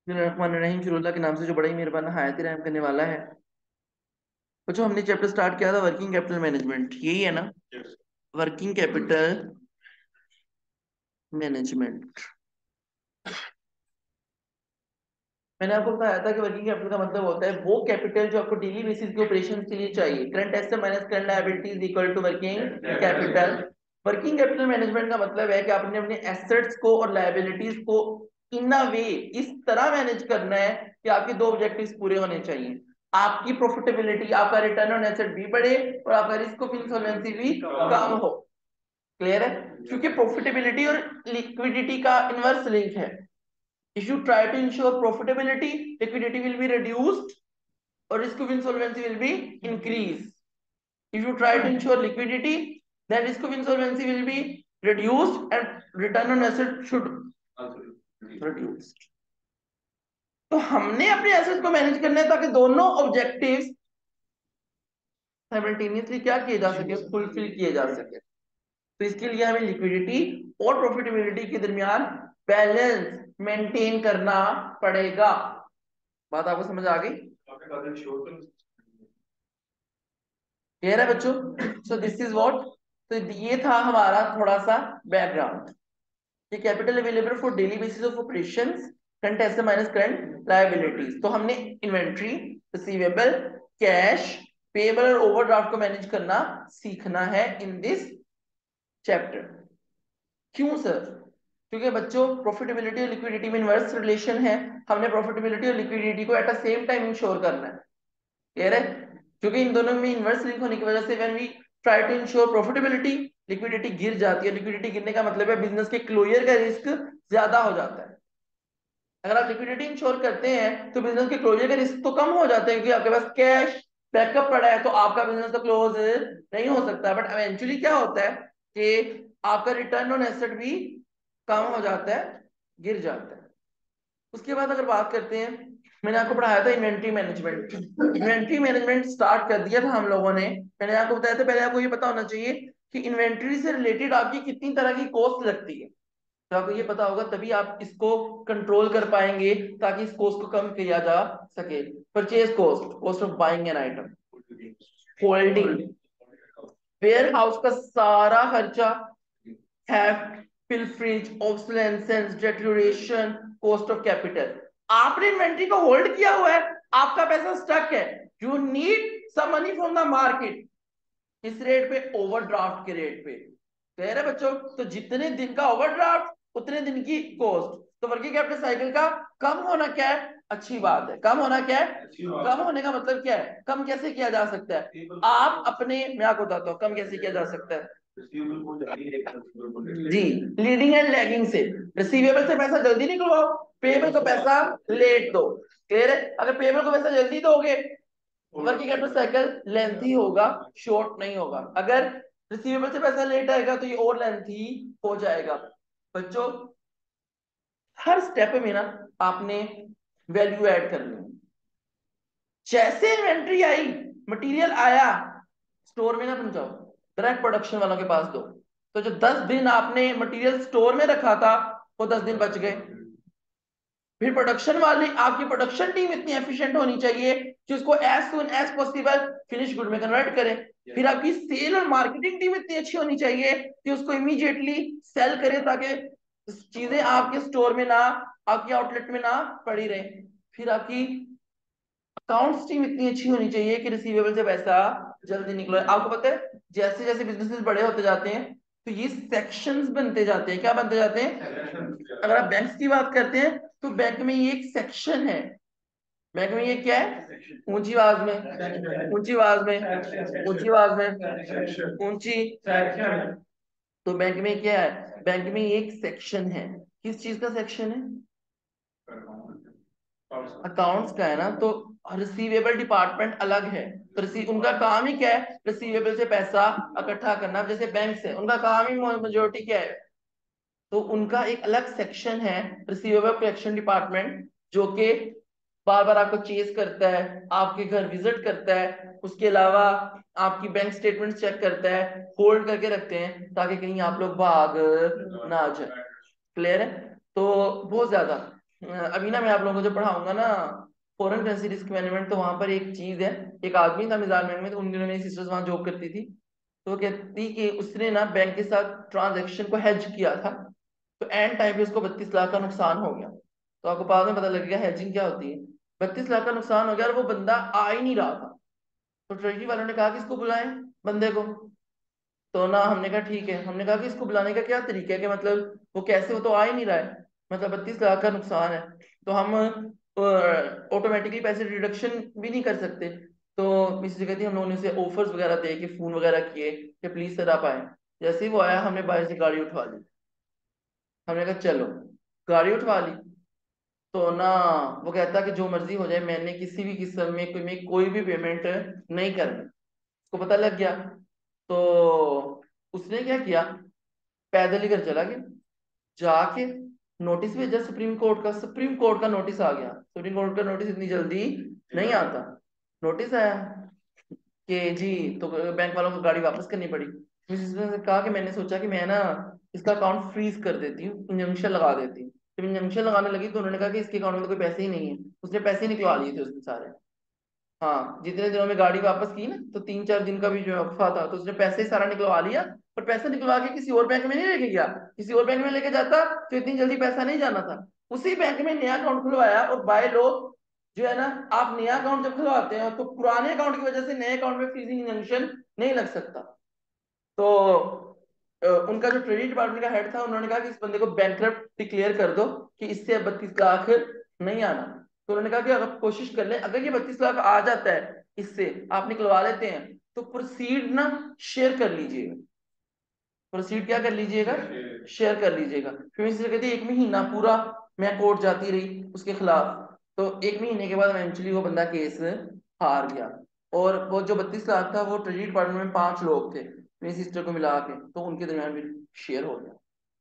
बिस्मिल्लाहिर्रहमानिर्रहीम। शुरुल्लाह के नाम से जो बड़ा ही मेहरबान हायत रहम करने वाला है। बच्चों हमने चैप्टर स्टार्ट किया था वर्किंग कैपिटल मैनेजमेंट, यही है ना? Working capital management. मैंने आपको बताया था कि वर्किंग कैपिटल का मतलब होता है वो कैपिटल जो आपको डेली बेसिस के ऑपरेशन के लिए चाहिए। Current asset minus current liabilities equal to working capital. Working capital management का मतलब है कि आपने अपने एसेट्स को और लायबिलिटीज को इन अ वे इस तरह मैनेज करना है कि आपके दो ऑब्जेक्टिव्स पूरे होने चाहिए। आपकी प्रॉफिटेबिलिटी, आपका रिटर्न ऑन एसेट भी बढ़े और आपका रिस्क ऑफ इंसॉल्वेंसी भी कम हो। क्लियर है? क्योंकि प्रॉफिटेबिलिटी और लिक्विडिटी का इनवर्स लिंक है। If you try to ensure profitability, liquidity will be reduced or risk of insolvency will be increased. If you try to ensure liquidity, then risk of insolvency will be reduced and return on asset should reduced. तो हमने अपने assets को manage करना है ताकि दोनों objectives simultaneously क्या किए जा सके, फुलफिल किए जा सके। तो इसके लिए हमें लिक्विडिटी और प्रॉफिटेबिलिटी के दरमियान बैलेंस मेंटेन करना पड़ेगा। बात आपको समझ आ गई? क्लियर है बच्चों? सो दिस इज व्हाट, तो ये था हमारा थोड़ा सा बैकग्राउंड। ये capital available for daily basis of operations, current asset minus current liabilities. तो हमने इन्वेंट्री, रिसीवेबल, कैश, पेएबल और ओवरड्राफ्ट को मैनेज करना सीखना है इन दिस चैप्टर। क्यों सर? क्योंकि बच्चों प्रॉफिटेबिलिटी और लिक्विडिटी में इनवर्स रिलेशन है। हमने प्रॉफिटेबिलिटी और लिक्विडिटी को at the same time ensure करना है। क्लियर है? क्योंकि इन दोनों में इनवर्स लिंक होने की वजह से when we try to ensure profitability, liquidity गिर जाती है। लिक्विडिटी गिरने का मतलब है बिजनेस के क्लोजर का रिस्क ज्यादा हो जाता है। अगर आप लिक्विडिटी इंश्योर करते हैं तो बिजनेस के क्लोजर का रिस्क तो कम हो जाता है क्योंकि आपके पास कैश बैकअप पड़ा है, तो आपका बिजनेस तो क्लोज नहीं हो सकता। बट इवेंचुअली क्या होता है कि आपका रिटर्न ऑन एसेट भी कम हो जाता है, गिर जाता है। उसके बाद अगर बात करते हैं, मैंने आपको पढ़ाया था inventory management. Inventory management start कर दिया था हम लोगों ने। मैंने आपको बताया था, पहले आपको ये पता होना चाहिए कि इन्वेंट्री से रिलेटेड आपकी कितनी तरह की कॉस्ट लगती है। तो आपको ये पता होगा तभी आप इसको कंट्रोल कर पाएंगे ताकि इस कॉस्ट को कम किया जा सके। Purchase cost, cost of buying an item, holding, warehouse का सारा खर्चा, theft, pilferage, obsolescence, deterioration, cost of capital. आपने इन्वेंट्री को होल्ड किया हुआ है, आपका पैसा स्टक है, you need some money from the market. इस रेट पे, ओवरड्राफ्ट के रेट पे। क्लियर है बच्चों? तो जितने दिन का ओवरड्राफ्ट उतने दिन की कॉस्ट। तो वर्किंग कैपिटल साइकिल का कम होना क्या है? अच्छी बात है। कम होना क्या है? कम होने का मतलब क्या है? कम कैसे किया जा सकता है? आप अपने, मैं आपको बताता हूँ कम कैसे किया जा सकता है जी। लीडिंग एंड लैगिंग से। रिसीवेबल से पैसा जल्दी निकलवाओ, पेबल को पैसा लेट दो। क्लियर है? अगर पेबल को पैसा जल्दी दोगे, वर्किंग कैपिटल साइकिल लेंथी होगा, शॉर्ट नहीं होगा। अगर रिसीवेबल से पैसा लेट आएगा तो ये और लेंथी हो जाएगा। बच्चों हर स्टेप में ना आपने वैल्यू ऐड करनी है। जैसे इन्वेंट्री आई, मटेरियल आया, स्टोर में ना पहुंचाओ, डायरेक्ट प्रोडक्शन वालों के पास दो। तो जो 10 दिन आपने मटेरियल स्टोर में रखा था वो 10 दिन बच गए। फिर प्रोडक्शन वाले, आपकी प्रोडक्शन टीम इतनी एफिशिएंट होनी चाहिए कि उसको as soon as possible finish good में कन्वर्ट करे। फिर आपकी सेल और मार्केटिंग टीम इतनी अच्छी होनी चाहिए कि उसको इमीडिएटली सेल करे ताकि चीजें आपके स्टोर में ना, आपकी आउटलेट में ना पड़ी रहे। फिर आपकी अकाउंट्स टीम इतनी अच्छी होनी चाहिए कि रिसीवेबल से पैसा जल्दी निकले। आपको पता है जैसे जैसे बिजनेसेस बड़े होते जाते हैं तो ये सेक्शंस बनते जाते हैं। क्या बनते जाते हैं? अगर आप बैंक्स की बात करते हैं तो बैंक में ये एक सेक्शन है। बैंक में ये क्या है? ऊंची आवाज में, ऊंची आवाज में, ऊंची आवाज में, ऊंची। तो बैंक में क्या है? बैंक में एक सेक्शन है। किस चीज का सेक्शन है? अकाउंट्स का है ना। तो रिसीवेबल डिपार्टमेंट अलग है। तो उनका काम ही क्या है? रिसीवेबल से पैसा इकट्ठा करना। जैसे बैंक से उनका काम ही मेजोरिटी क्या है? तो उनका एक अलग सेक्शन है, रिसीवेबल कलेक्शन डिपार्टमेंट, जो कि बार बार आपको चेस करता है, आपके घर विजिट करता है, उसके अलावा आपकी बैंक स्टेटमेंट चेक करता है, होल्ड करके रखते हैं ताकि कहीं आप लोग भाग ना आ जाए। क्लियर है? तो बहुत ज्यादा अभी ना मैं आप लोगों को जो पढ़ाऊंगा ना फॉरेन करेंसी रिस्क मैनेजमेंट, तो वहां पर एक चीज है, एक आदमी था मिजान बैंक में, तो उन दिनों मेरी सिस्टर्स वहां जॉब करती थी। तो वो कहती कि उसने ना बैंक के साथ ट्रांजेक्शन को हेज किया था, तो एंड टाइम पे उसको 32 लाख का नुकसान हो गया। तो आपको बाद में पता लगेगा हेजिंग क्या होती है। 32 लाख का नुकसान हो गया और वो बंदा आ ही नहीं रहा था। तो ट्रेजरी वालों ने कहा कि इसको बुलाएं बंदे को। तो ना हमने कहा ठीक है, हमने कहा कि इसको बुलाने का क्या तरीका है, कि मतलब वो कैसे, वो तो आ ही नहीं रहा है, मतलब 32 लाख का नुकसान है, तो हम ऑटोमेटिकली पैसे डिडक्शन भी नहीं कर सकते। तो इस जगह थी, हम लोगों ने उसे ऑफर्स वगैरह दे के फोन वगैरह किए कि प्लीज सर आप आए। जैसे ही वो आया हमने बाहर से गाड़ी उठवा ली। हमने कहा चलो, गाड़ी उठवा ली। तो ना वो कहता कि जो मर्जी हो जाए, मैंने किसी भी किस्म में कोई भी पेमेंट नहीं करनी। उसको पता लग गया। तो उसने क्या किया, पैदल ही घर चला गया, जाके नोटिस भेजा सुप्रीम कोर्ट का। सुप्रीम कोर्ट का नोटिस आ गया। सुप्रीम कोर्ट का नोटिस इतनी जल्दी नहीं आता। नोटिस आया कि जी, तो बैंक वालों को गाड़ी वापस करनी पड़ी। मिसेस ने कहा कि मैंने सोचा कि मैं ना इसका अकाउंट फ्रीज कर देती हूँ, इंजंक्शन लगा देती हूँ। जब इंजंक्शन लगाने लगी तो उन्होंने कहा कि इसके अकाउंट में तो कोई पैसे ही नहीं है। उसने पैसे निकलवा लिए थे उसमें सारे। हाँ, जितने दिनों में गाड़ी वापस की ना, तो 3-4 दिन का भी जो वक्फा था, तो उसने पैसे ही सारा निकलवा लिया। पर पैसे निकलवा के किसी और बैंक में नहीं लेके गया। किसी और बैंक में लेके जाता तो इतनी जल्दी पैसा नहीं जाना था। उसी बैंक में नया अकाउंट खुलवाया, और बाय लो जो है ना, आप नया अकाउंट जब खुलवाते हो तो पुराने अकाउंट की वजह से नए अकाउंट में फ्रीजिंग इंजंक्शन नहीं लग सकता। तो उनका जो ट्रेडिट डिपार्टमेंट का हेड था, उन्होंने कहा कि इस बंदे को बैंकरप्ट डिक्लेयर कर दो, कि इससे अब 32 लाख नहीं आना। तो उन्होंने कहा कि अगर कोशिश कर ले, अगर ये 32 लाख आ जाता है, इससे आप निकलवा लेते हैं, तो प्रोसीड ना शेयर कर लीजिएगा। प्रोसीड क्या कर लीजिएगा, शेयर कर लीजिएगा। फिर इसी कहती है 1 महीना पूरा मैं कोर्ट जाती रही उसके खिलाफ। तो 1 महीने के बाद इवेंचुअली वो बंदा केस हार गया। और वो जो 32 लाख था, वो ट्रेजरी डिपार्टमेंट में 5 लोग थे मेरी सिस्टर को मिला के, तो उनके दरमियान भी शेयर हो गया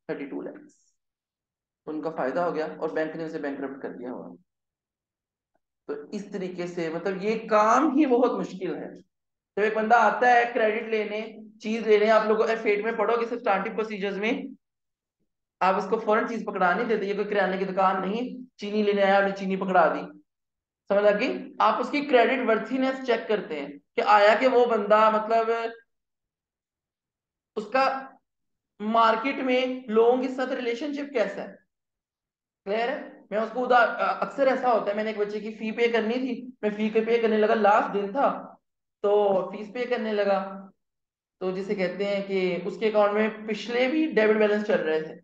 32 लाख। तो उनका फायदा हो गया और बैंक ने उसे बैंकरप्ट कर दिया हुआ। तो इस तरीके से मतलब ये काम ही बहुत मुश्किल है। तो एक बंदा आता है क्रेडिट लेने, चीज लेने, आप लोगों फेट में पढ़ोगे सिर्फ स्टार्टिंग प्रोसीजर्स में, आप इसको फौरन चीज पकड़ा नहीं देते। ये कोई किराने की दुकान नहीं, चीनी लेने आया आपने चीनी पकड़ा दी, समझ आ गई। आप उसकी क्रेडिट वर्थीनेस चेक करते हैं कि आया कि वो बंदा मतलब उसका मार्केट में लोगों के साथ रिलेशनशिप कैसा है, क्लियर है। मैं उसको अक्सर ऐसा होता है, मैंने एक बच्चे की फी पे करनी थी, मैं फी के पे करने लगा, लास्ट दिन था, तो फीस पे करने लगा। तो जिसे कहते हैं कि उसके अकाउंट में पिछले भी डेबिट बैलेंस चल रहे थे।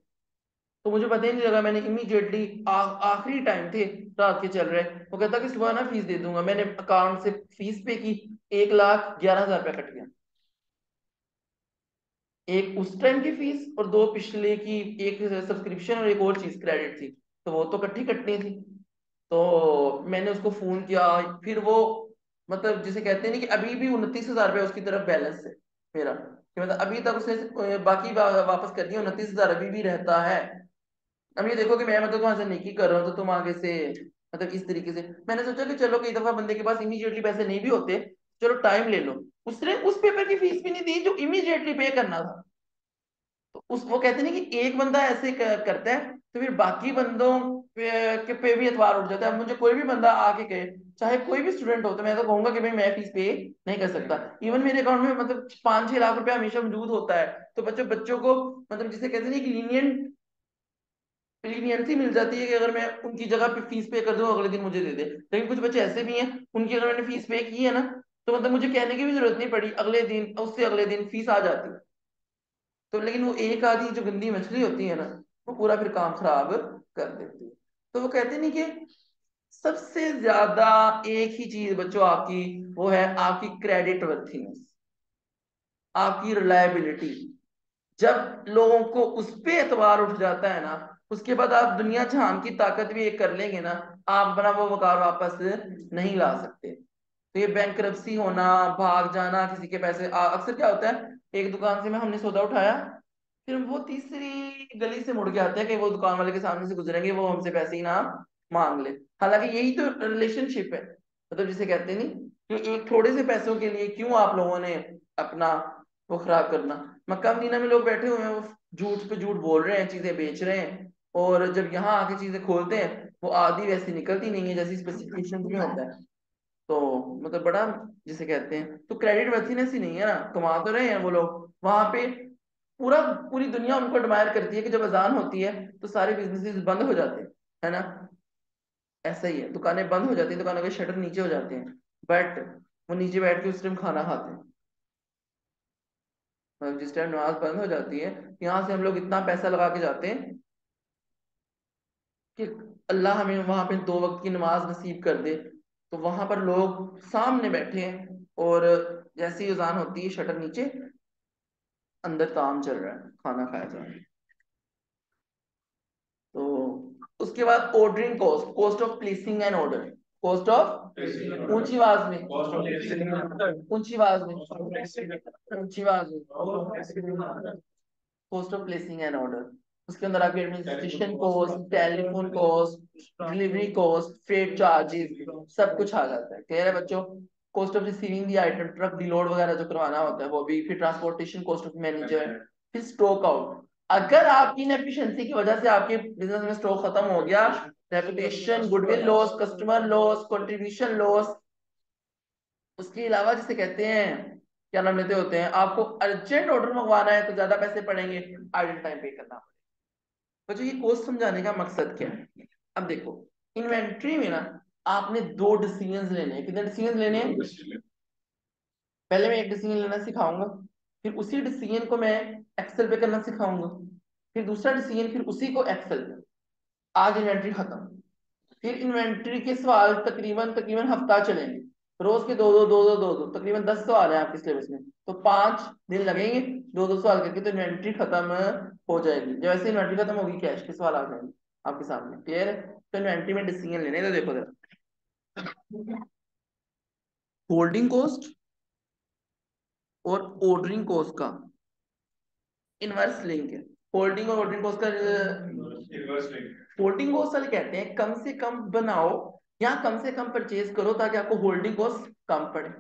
तो मुझे पता ही नहीं लगा, मैंने इमीडिएटली आखिरी टाइम थे, रात के चल रहे, वो कहता कि सुबह ना फीस दे दूंगा। मैंने अकाउंट से फीस पे की, 1,11,000 रुपया कट गया। एक उस टाइम की फीस और दो पिछले की, एक सब्सक्रिप्शन और एक और चीज क्रेडिट थी, तो वो तो इकट्ठी कटनी थी। तो मैंने उसको फोन किया। फिर वो मतलब जिसे कहते हैं नहीं कि अभी भी 29,000 रुपया उसकी तरफ बैलेंस है मेरा, कि मतलब अभी तक उसने बाकी वापस कर दिया, 29,000 अभी भी रहता है। अब ये देखो कि मैं मतलब तुम्हारे से नेकी कर रहा हूँ, तो तुम आगे से मतलब इस तरीके से। मैंने सोचा कि चलो कई दफा बंदे के पास इमीडिएटली पैसे नहीं भी होते, चलो टाइम ले लो। उसने उस पेपर की फीस भी नहीं दी जो इमीडिएटली पे करना था। तो उस वो कहते नहीं कि एक बंदा ऐसे करता है, तो फिर बाकी बंदों के पे भी एतवार उठ जाता है। अब मुझे कोई भी बंदा आके कहे, चाहे कोई भी स्टूडेंट हो, तो मैं तो कहूंगा कि भाई मैं फीस पे नहीं कर सकता। इवन मेरे अकाउंट में मतलब 5-6 लाख रुपया हमेशा मौजूद होता है, तो बच्चों बच्चों को मतलब जिसे कहते हैं कि लीनियंट लीनियंसी मिल जाती है, कि अगर मैं उनकी जगह पे फीस पे कर दूं अगले दिन मुझे दे दे। लेकिन कुछ बच्चे ऐसे भी हैं, उनकी अगर मैंने फीस पे की है ना, तो मतलब मुझे कहने की भी जरूरत नहीं पड़ी, अगले दिन उससे अगले दिन फीस आ जाती है। तो लेकिन वो एक आधी जो गंदी मछली होती है ना, वो पूरा फिर काम खराब कर देती है। तो वो कहते नहीं कि सबसे ज्यादा एक ही चीज बच्चों आपकी, वो है आपकी क्रेडिट वर्थीनेस, आपकी रिलायबिलिटी। जब लोगों को उस पे एतबार उठ जाता है ना, उसके बाद आप दुनिया जहान की ताकत भी एक कर लेंगे ना, आप अपना वो वकार वापस नहीं ला सकते। तो ये बैंकरप्सी होना, भाग जाना, किसी के पैसे अक्सर क्या होता है, एक दुकान से में हमने सौदा उठाया, फिर वो तीसरी गली से मुड़ के आते हैं कि वो दुकान वाले के सामने से गुजरेंगे, वो हमसे पैसे ही ना मांग ले। हालांकि यही तो रिलेशनशिप है, मतलब जिसे कहते नहीं कि एक थोड़े से पैसों के लिए क्यों आप लोगों ने अपना वो खराब करना। मक्का मदीना में लोग बैठे हुए हैं, वो झूठ पे झूठ बोल रहे हैं, चीजें बेच रहे हैं, और जब यहाँ आके चीजें खोलते हैं वो आधी वैसी निकलती नहीं है जैसी स्पेसिफिकेशन में होता है। तो मतलब बड़ा जिसे कहते हैं, तो क्रेडिट वर्थीनेस ही नहीं है ना, कमा तो रहे हैं वो लोग वहां पे। पूरा पूरी दुनिया उनको एडमायर करती है कि जब अजान होती है तो सारे बिजनेसेस बंद हो जाते हैं, है ना। ऐसा ही है, दुकानें बंद हो जाती हैं, दुकानों के शटर नीचे हो जाते हैं, बट वो नीचे बैठ के उस टाइम खाना खाते हैं। मतलब जिस टाइम नमाज बंद हो जाती है, यहाँ से हम लोग इतना पैसा लगा के जाते हैं कि अल्लाह हमें वहां पे 2 वक्त की नमाज नसीब कर दे। तो वहां पर लोग सामने बैठे हैं और जैसे ही अजान होती है शटर नीचे, अंदर काम चल रहा है, खाना खाया जा रहा है। तो उसके बाद ordering cost, cost of placing an order, cost of, ऊंची आवाज में, ऊंची आवाज में, ऊंची आवाज में, cost of placing an order. उसके अंदर आपके administration cost, telephone cost, delivery cost, freight charges, सब कुछ आ जाता है। क्लियर है बच्चों। Cost of receiving the item, truck deload वगैरह जो करवाना होता है वो भी, फिर ट्रांसपोर्टेशन कॉस्ट ऑफ मैनेजर, फिर स्टॉक आउट। अगर आपकी इनएफिशिएंसी की वजह से आपके बिजनेस में स्टॉक खत्म हो गया, reputation, goodwill loss, customer loss, contribution loss. उसके अलावा जिसे कहते हैं, क्या नाम लेते होते हैं, आपको अर्जेंट ऑर्डर मंगवाना है तो ज्यादा पैसे पड़ेंगे, आइडल टाइम पे करना पड़ेगा। तो ये कोस्ट समझाने का मकसद क्या है। अब देखो, इन्वेंट्री में ना आपने 2 डिसीजंस लेने हैं। कितने डिसीजंस लेने हैं। पहले मैं एक डिसीजन लेना सिखाऊंगा, फिर उसी डिसीजन को मैं एक्सेल पे करना सिखाऊंगा, फिर दूसरा डिसीजन, फिर उसी को एक्सेल पे। आज इन्वेंट्री खत्म। फिर इन्वेंट्री के सवाल तकरीबन तकरीबन हफ्ता चलेंगे, रोज के दो दो, तकरीबन 10 सवाल है आपके सिलेबस में, तो 5 दिन लगेंगे, दो दो सवाल करके, तो इन्वेंट्री खत्म हो जाएगी। जैसे इन्वेंट्री खत्म होगी कैश के सवाल आ जाएंगे आपके सामने। क्लियर है। तो इन्वेंट्री में डिसीजन लेने, तो देखो जरा, होल्डिंग कॉस्ट और ऑर्डरिंग कॉस्ट का इनवर्स लिंक है। होल्डिंग और ऑर्डरिंग कॉस्ट का इनवर्स लिंक, होल्डिंग कॉस्ट वाले कहते हैं कम से कम बनाओ या कम से कम परचेज करो ताकि आपको होल्डिंग कॉस्ट कम पड़े।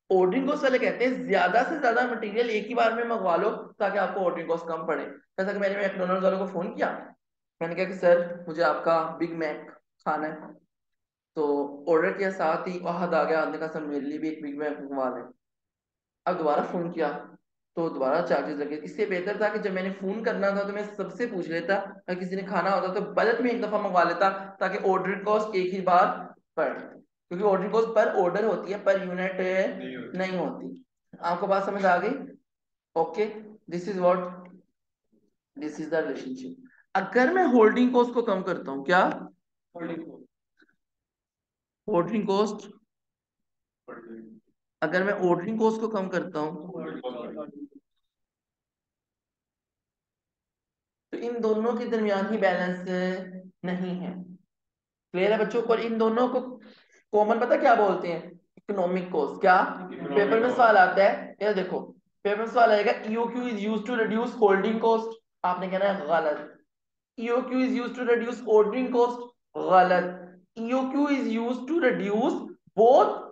ऑर्डरिंग कॉस्ट वाले कहते हैं ज्यादा से ज्यादा मटेरियल एक ही बार में मंगवा लो ताकि आपको ऑर्डरिंग कॉस्ट कम पड़े। जैसा कि मैंने मैकडोनल्ड्स वालों को फोन किया, मैंने कहा कि सर मुझे आपका बिग मैक खाना है, तो ऑर्डर किया, साथ ही वहाद आ गया, आने का सर मेरे लिए भी एक बिग मैक मंगवा लें। अब दोबारा फोन किया तो दोबारा चार्जेस लगे। इससे बेहतर था कि जब मैंने फोन करना था तो मैं सबसे पूछ लेता, अगर किसी ने खाना होता तो बल्क में एक दफा मंगवा लेता ताकि ऑर्डर कॉस्ट एक ही बार पड़, क्योंकि ऑर्डर कॉस्ट पर ऑर्डर होती है, पर यूनिट नहीं होती। आपको बात समझ आ गई। Okay, this is what, this is the relationship. अगर मैं होल्डिंग कॉस्ट को कम करता हूँ, क्या होल्डिंग कॉस्ट, अगर मैं ऑर्डरिंग कॉस्ट को कम करता हूँ तो इन दोनों के दरमियान ही बैलेंस नहीं है। क्लियर है बच्चों। और इन दोनों को कॉमन पता क्या बोलते हैं, इकोनॉमिक कॉस्ट। क्या पेपर में सवाल आता है, ये देखो पेपर में सवाल आएगा, EOQ is used to reduce holding cost, आपने कहना है गलत। EOQ is used to reduce ordering cost, गलत। EOQ is used to reduce both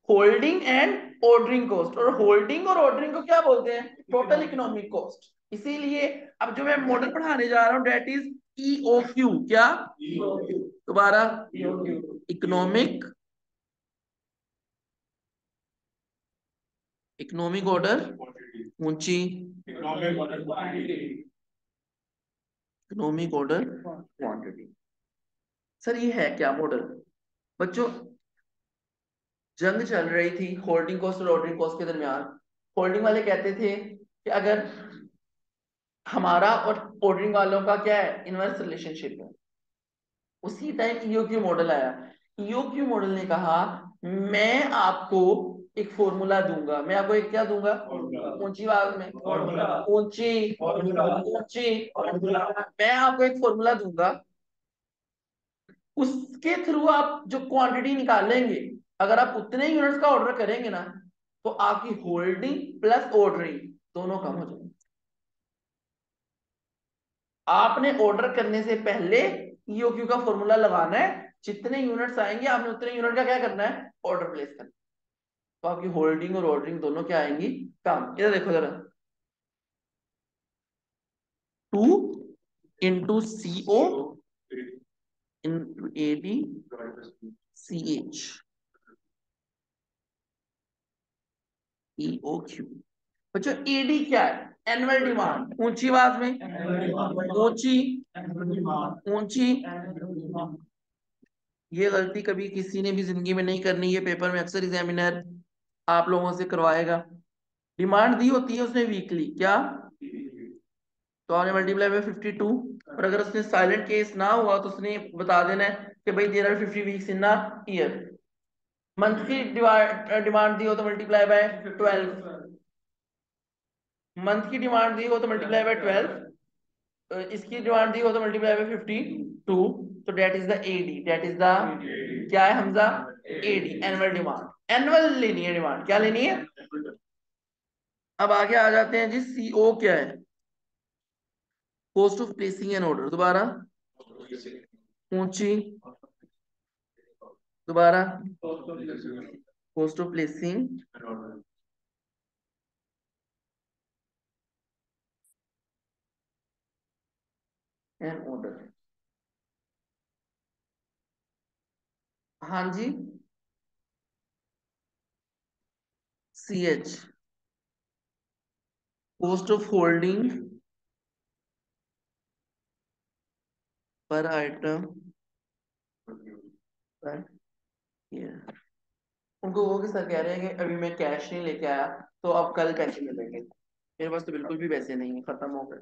holding and ordering cost, और होल्डिंग और ऑर्डरिंग को क्या बोलते हैं, टोटल इकोनॉमिक कॉस्ट। इसीलिए अब जो मैं मॉडल पढ़ाने जा रहा हूं डेट इज ईओक्यू, क्या दोबारा, इकोनॉमिक, इकोनॉमिक ऑर्डर, ऊंची, इकोनॉमिक ऑर्डर क्वांटिटी। सर ये है क्या मॉडल। बच्चों जंग चल रही थी होल्डिंग कॉस्ट और ऑर्डरिंग कॉस्ट के दरमियान। होल्डिंग वाले कहते थे कि अगर हमारा और ऑर्डरिंग वालों का क्या है, इनवर्स रिलेशनशिप है। उसी टाइम ईओक्यू मॉडल आया। ईओक्यू मॉडल ने कहा मैं आपको एक फॉर्मूला दूंगा, मैं आपको एक क्या दूंगा, ऊंची आवाज में, ऊंची ऊंची, मैं आपको एक फॉर्मूला दूंगा, उसके थ्रू आप जो क्वांटिटी निकालेंगे, अगर आप उतने यूनिट्स का ऑर्डर करेंगे ना, तो आपकी होल्डिंग प्लस ऑर्डरिंग दोनों कम हो जाएंगे। आपने ऑर्डर करने से पहले ईओक्यू का फॉर्मूला लगाना है, जितने यूनिट्स आएंगे आपने उतने यूनिट का क्या करना है, ऑर्डर प्लेस करना है। तो आपकी होल्डिंग और ऑर्डरिंग दोनों क्या आएंगी, कम। इधर देखो जरा, 2 into CO into AD CH EOQ। बच्चों AD क्या है? Annual demand. ऊंची आवाज में, ऊंची ऊंची। ये गलती कभी किसी ने भी जिंदगी में नहीं करनी है, पेपर में अक्सर एग्जामिनर आप लोगों से करवाएगा। डिमांड दी होती है उसने वीकली, क्या? तो आपने मल्टीप्लाई बाय 52। और अगर उसने साइलेंट केस ना हुआ तो उसने बता देना है कि भाई there are 50 weeks in a year. Month की डिमांड दी हो तो मल्टीप्लाई बाय 12। मंथ की डिमांड दी हो तो मल्टीप्लाई बाय 12। इसकी डिमांड दी हो तो मल्टीप्लाई बाय 52। तो that is the AD, that is the क्या है Hamza? AD, annual demand. Annual लेनी है डिमांड, क्या लेनी है? अब आगे आ जाते हैं जी, CO क्या है? Cost of placing an order. दोबारा, ऊंची। दोबारा, cost of placing an order. हाँ जी, CH, कॉस्ट ऑफ होल्डिंग पर आइटम पर ईयर। उनको वो कि सर कह रहे हैं कि अभी मैं कैश नहीं लेके आया, तो अब कल पैसे मिलेंगे। मेरे पास तो बिल्कुल भी पैसे नहीं है, खत्म हो गए।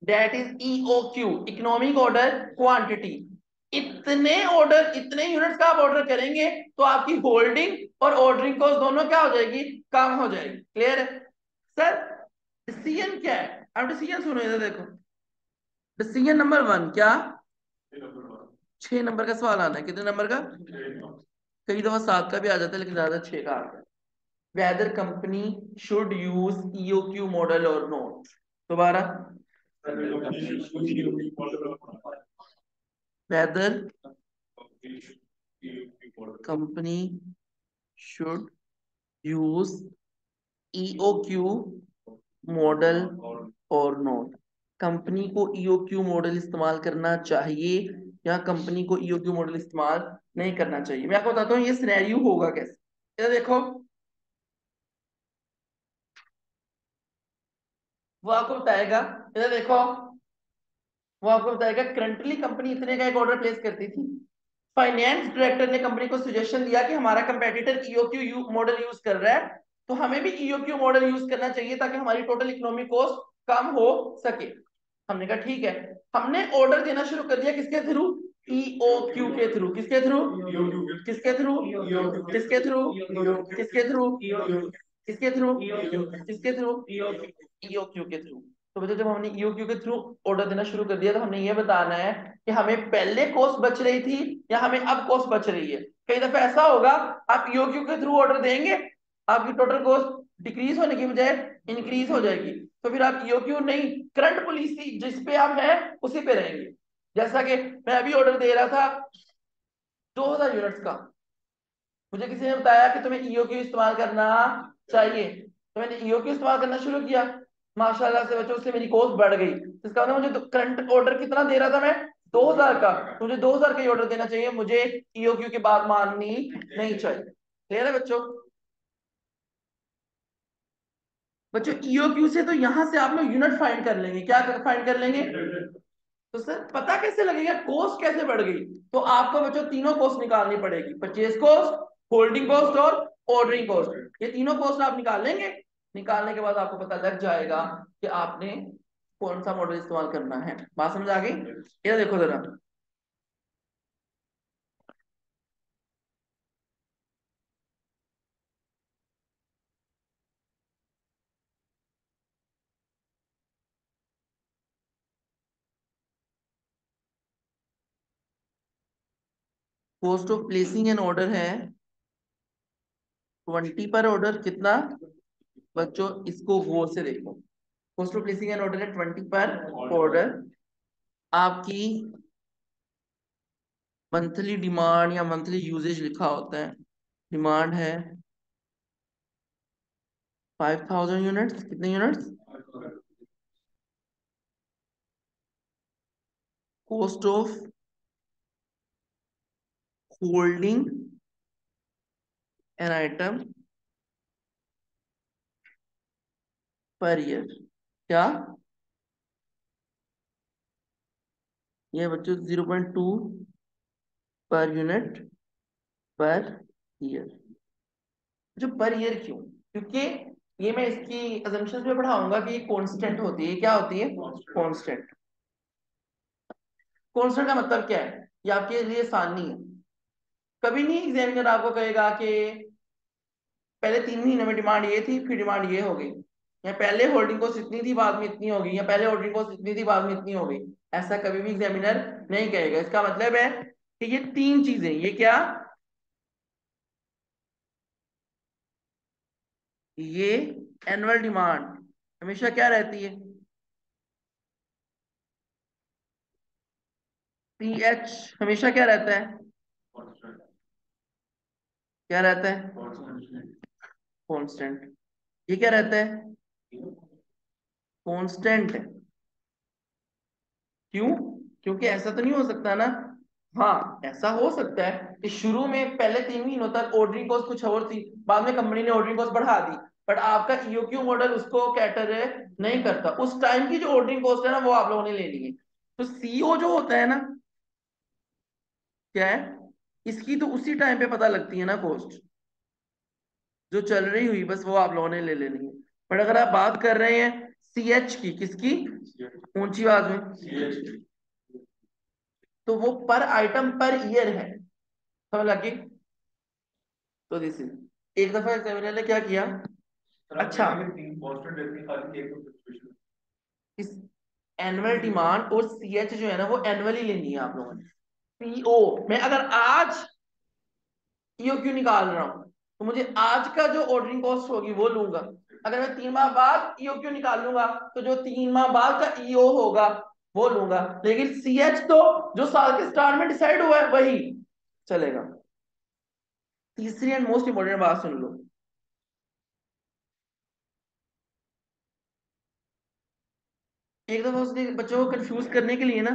That is EOQ, economic order quantity. इतने ऑर्डर, इतने यूनिट्स का आप ऑर्डर करेंगे तो आपकी होल्डिंग और ऑर्डरिंग कॉस्ट दोनों क्या हो जाएगी? कम हो जाएगी। क्लियर है सर? डिसीजन क्या है? अब डिसीजन सुनो, इधर देखो। डिसीजन नंबर 1 क्या? 6 नंबर का सवाल आना है। कितने नंबर का? कई दफा 7 का भी आ जाता है, लेकिन ज्यादा 6 का आता है। whether company should use EOQ model or not। दोबारा, whether company should use EOQ model और नोट। कंपनी को EOQ मॉडल इस्तेमाल करना चाहिए या कंपनी को EOQ मॉडल इस्तेमाल नहीं करना चाहिए? मैं आपको बताता हूँ ये सिनेरियो होगा कैसे। ये देखो, वो आपको बताएगा। इधर देखो, वो आपको बताएगा करंटली कंपनी इतने का एक ऑर्डर प्लेस करती थी। फाइनेंस डायरेक्टर ने कंपनी को सजेशन दिया कि हमारा कंपेटिटर EOQ मॉडल यूज कर रहा है, तो हमें भी EOQ मॉडल यूज करना चाहिए ताकि हमारी टोटल इकोनॉमिक कॉस्ट कम हो सके। हमने कहा ठीक है। हमने ऑर्डर देना शुरू कर दिया किसके थ्रू? EOQ के थ्रू। किसके थ्रू? किसके थ्रू? किसके थ्रू? किसके थ्रू? किसके थ्रू? किसके थ्रू? EOQ के थ्रू। तो बच्चों जब हमने EOQ के थ्रू ऑर्डर देना शुरू कर दिया तो हमने ये बताना है कि हमें पहले कॉस्ट बच रही थी या हमें अब कॉस्ट बच रही है। कई दफा ऐसा होगा, आप EOQ के थ्रू ऑर्डर देंगे, आपकी टोटल कॉस्ट डिक्रीज होने की बजाय इंक्रीज हो जाएगी। तो फिर आप EOQ नहीं, करंट पॉलिसी जिस पे आप हैं उसी पे रहेंगे। जैसा कि मैं अभी ऑर्डर दे रहा था 2000 यूनिट्स का, मुझे किसी ने बताया कि तुम्हें EOQ इस्तेमाल करना चाहिए, तो मैंने EOQ इस्तेमाल करना शुरू किया। माशाल्लाह से बच्चों, उससे मेरी कॉस्ट बढ़ गई। तो इसका मतलब मुझे करंट ऑर्डर कितना दे रहा था मैं? 2000 का। तो मुझे 2000 का ही ऑर्डर देना चाहिए, मुझे EOQ की बात माननी नहीं चाहिए। क्लियर है बच्चों? बच्चों EOQ से तो यहां से आप लोग यूनिट फाइंड कर लेंगे। क्या फाइंड कर लेंगे? तो सर पता कैसे लगेगा कॉस्ट कैसे बढ़ गई? तो आपको बच्चों तीनों कॉस्ट निकालनी पड़ेगी, परचेज कॉस्ट, होल्डिंग कॉस्ट और ऑर्डरिंग कॉस्ट। ये तीनों कॉस्ट आप निकाल लेंगे। निकालने के बाद आपको पता लग जाएगा कि आपने कौन सा मॉडल इस्तेमाल करना है। बात समझ आ गई? ये देखो जरा, cost of placing an order है 20 पर ऑर्डर। कितना बच्चों? इसको गौर से देखो। Cost of placing an order है 20 पर ऑर्डर। आपकी मंथली डिमांड या मंथली यूजेज लिखा होता है। डिमांड है 5000 यूनिट्स। कितने units? Cost of holding an item per year. क्या ये बच्चों 0.2 पर यूनिट पर ईयर। जो पर ईयर क्यों? क्योंकि ये मैं इसकी अजम्पशंस में पढ़ाऊंगा कि ये कांस्टेंट होती है। क्या होती है? कांस्टेंट। कांस्टेंट का मतलब क्या है? ये आपके लिए आसान नहीं है। कभी नहीं एग्जामिनर आपको कहेगा कि पहले 3 महीने में डिमांड ये थी, फिर डिमांड ये हो गई, या पहले होल्डिंग कॉस्ट इतनी थी बाद में इतनी हो गई, या पहले होल्डिंग कॉस्ट इतनी थी बाद में इतनी हो गई। ऐसा कभी भी एग्जामिनर नहीं कहेगा। इसका मतलब है कि ये तीन चीजें, ये क्या, ये एनुअल डिमांड हमेशा क्या रहती है? पी एच हमेशा क्या रहता है? क्या रहता है? कांस्टेंट। ये क्या रहता है? कांस्टेंट। क्यों? क्योंकि ऐसा तो नहीं हो सकता ना। हाँ, ऐसा हो सकता है कि शुरू में पहले 3 महीनों तक ऑर्डरिंग कॉस्ट कुछ और थी, बाद में कंपनी ने ऑर्डरिंग कॉस्ट बढ़ा दी, बट आपका ईओक्यू मॉडल उसको कैटर नहीं करता। उस टाइम की जो ऑर्डरिंग कॉस्ट है ना, वो आप लोगों ने लेनी है। तो सीओ जो होता है ना, क्या है, इसकी तो उसी टाइम पे पता लगती है ना कॉस्ट, जो चल रही हुई, बस वो आप लोगों ने ले लेनी है। बट अगर आप बात कर रहे हैं सीएच की, किसकी? ऊंची आवाज में। तो वो पर आइटम पर ईयर है। समझ लगी? तो दिस इज, एक दफा एग्जामिनर ने क्या किया, अच्छा, इस एनुअल डिमांड और सीएच जो है ना, वो एनुअली लेनी है आप लोगों ने। पीओ मैं अगर आज ईओ क्यों निकाल रहा हूं, तो मुझे आज का जो ऑर्डरिंग कॉस्ट होगी वो लूंगा। अगर मैं 3 माह बाद ईओ क्यों निकाल लूंगा, तो जो 3 माह बाद का ईओ होगा वो लूंगा। लेकिन सीएच तो जो साल के स्टार्ट में डिसाइड हुआ है वही चलेगा। तीसरी एंड मोस्ट इंपॉर्टेंट बात सुन लो। एक दफा उसने बच्चों को कंफ्यूज करने के लिए ना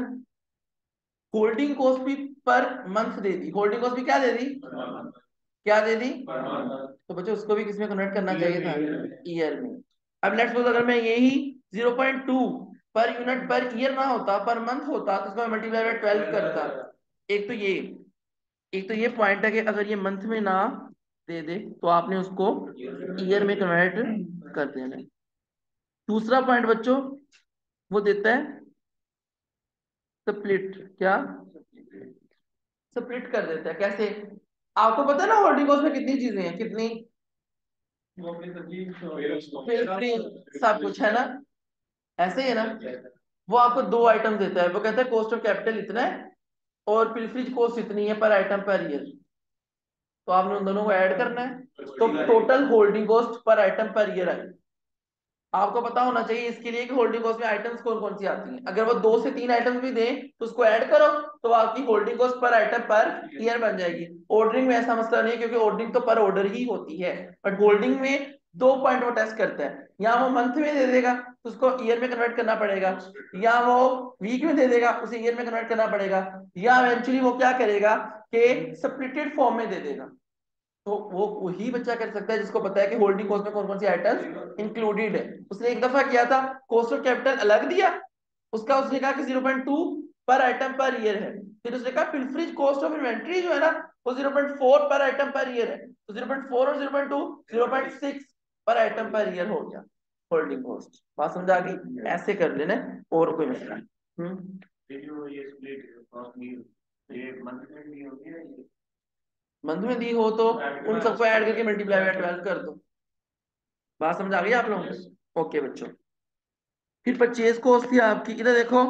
होल्डिंग कॉस्ट भी पर मंथ दे दी। होल्डिंग कॉस्ट भी क्या दे दी? क्या दे दी? तो बच्चों उसको भी किसमें कन्वर्ट करना चाहिए था? ईयर में। अब लेट्स सपोज अगर मैं यही 0.2 पर यूनिट पर ईयर ना होता, पर मंथ होता, तो उसको मल्टीप्लाई बाय 12 करता। एक तो ये, एक तो ये पॉइंट है कि अगर ये मंथ में ना दे दे तो आपने उसको ईयर में कन्वर्ट कर देना है। दूसरा पॉइंट बच्चों, वो देता है स्प्लिट। क्या? स्प्लिट कर देता है। कैसे? आपको पता है ना होल्डिंग कॉस्ट में कितनी चीजें हैं? कितनी? फिल्ट्री, सब कुछ है ना, ऐसे ही है ना। वो आपको दो आइटम देता है, वो कहता है कॉस्ट ऑफ कैपिटल इतना है और पिलफरीज कॉस्ट इतनी है पर आइटम पर ईयर। तो आपने उन दोनों को ऐड करना है, तो total holding cost per item per year I. आपको पता होना चाहिए इसके लिए कि होल्डिंग कॉस्ट में आइटम्स कौन कौन सी आती हैं। अगर वो 2 से 3 आइटम्स भी दें तो उसको ऐड करो, तो आपकी holding cost per item per year बन जाएगी। ऑर्डरिंग में ऐसा मसला नहीं है, क्योंकि ऑर्डरिंग तो पर ऑर्डर ही होती है। बट होल्डिंग में 2 पॉइंट वो टेस्ट करता है, या वो मंथ में दे देगा तो उसको ईयर में कन्वर्ट करना पड़ेगा, या वो वीक में दे देगा उसे ईयर में कन्वर्ट करना पड़ेगा, या इवेंचुअली वो क्या करेगा कि स्प्लिटेड फॉर्म में दे देगा। तो वो वही बच्चा कर सकता है जिसको पता है कि होल्डिंग कॉस्ट में कौन कौन सी आइटम्स इंक्लूडेड है। उसने एक दफा किया था, कॉस्ट ऑफ कैपिटल अलग दिया, उसका उसने कहा कि 0.2 पर आइटम पर ईयर है। फिर उसने कहा पिलफरीज कॉस्ट ऑफ इन्वेंट्री जो है ना, वो 0.4 पर आइटम पर ईयर है। तो 0.4 और 0.2 0.6 पर आइटम पर ईयर हो गया होल्डिंग कॉस्ट। बात समझ आ गई? ऐसे कर लेना, और कोई मसला नहीं। मंथ में दी हो तो उन सबको ऐड करके मल्टीप्लाई बाय 12 कर दो। बात समझ आ गई आप लोगों को? ओके बच्चों, फिर परचेज कॉस्ट थी आपकी, इधर देखो।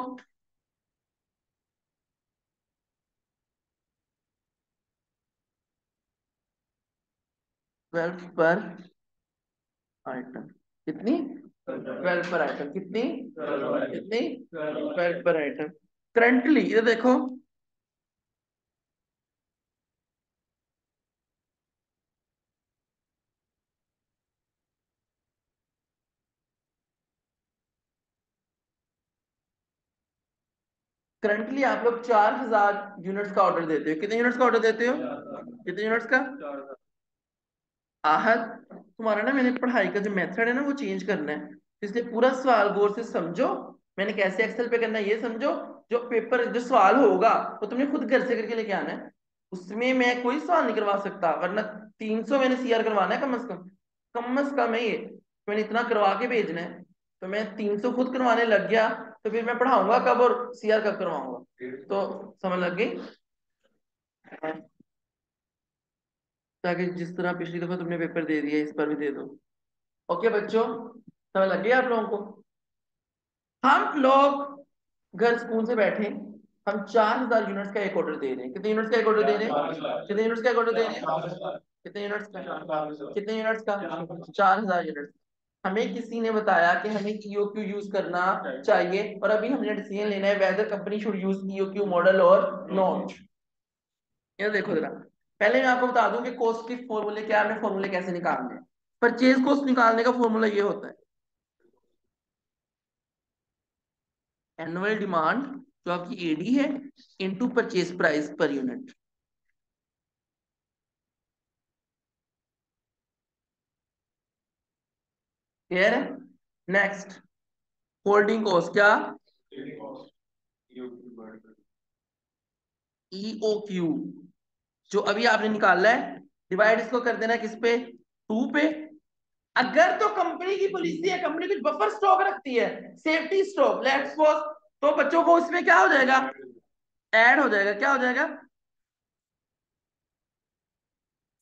12 पर आइटम। कितनी? 12 पर आइटम। कितनी? कितनी? 12 पर आइटम। करंटली इधर देखो, करंटली आप लोग 4000 यूनिट्स का ऑर्डर देते हो। कितने यूनिट्स का ऑर्डर देते हो? कितने यूनिट्स का? आहत, तुम्हारा ना मैंने पढ़ाई का जो मेथड है ना वो चेंज करना है, इसलिए पूरा सवाल गौर से समझो। मैंने कैसे एक्सेल पे करना है ये समझो। जो पेपर जो सवाल होगा वो तुमने खुद घर से करके लेके आना है। उसमें मैं कोई सवाल नहीं करवा सकता, वरना 300 मैंने सीआर करवाना है कम से कम। कम से कम है ये, मैंने इतना करवा के भेजना है। तो मैं 300 खुद करवाने लग गया, तो फिर मैं पढ़ाऊंगा कब और सीआर कब करवाऊंगा? तो समझ लग गई? ताकि जिस तरह पिछली दफा तुमने पेपर दे दिया इस पर भी दे दो। ओके बच्चों, समझ लग गया आप लोगों को? हम लोग घर स्कूल से बैठे, हम 4000 यूनिट्स का एक ऑर्डर दे रहे हैं। कितने यूनिट्स का एक ऑर्डर दे रहे हैं? कितने यूनिट्स का एक ऑर्डर दे रहे हैं? कितने यूनिट्स का? कितने यूनिट्स का? 4000 यूनिट्स। हमें किसी ने बताया कि हमें ईओक्यू यूज करना चाहिए, और अभी हमने डिसीजन लेना है weather company should use EOQ model और नॉट। ये देखो जरा, पहले मैं आपको बता दूं कि कॉस्ट की फॉर्मूले क्या है, फॉर्मूले कैसे निकालने हैं। परचेज कॉस्ट निकालने का फॉर्मूला ये होता है, एनुअल डिमांड जो आपकी एडी है into purchase price per unit. Clear है? नेक्स्ट, होल्डिंग कॉस्ट क्या? ईओ क्यू, जो अभी आपने निकाला है, डिवाइड इसको कर देना किस पे? 2 पे। अगर तो कंपनी की पॉलिसी है, कंपनी कुछ बफर स्टॉक रखती है, सेफ्टी स्टॉक, लेट्स सपोज, तो बच्चों को उसमें क्या हो जाएगा? ऐड हो जाएगा। क्या हो जाएगा?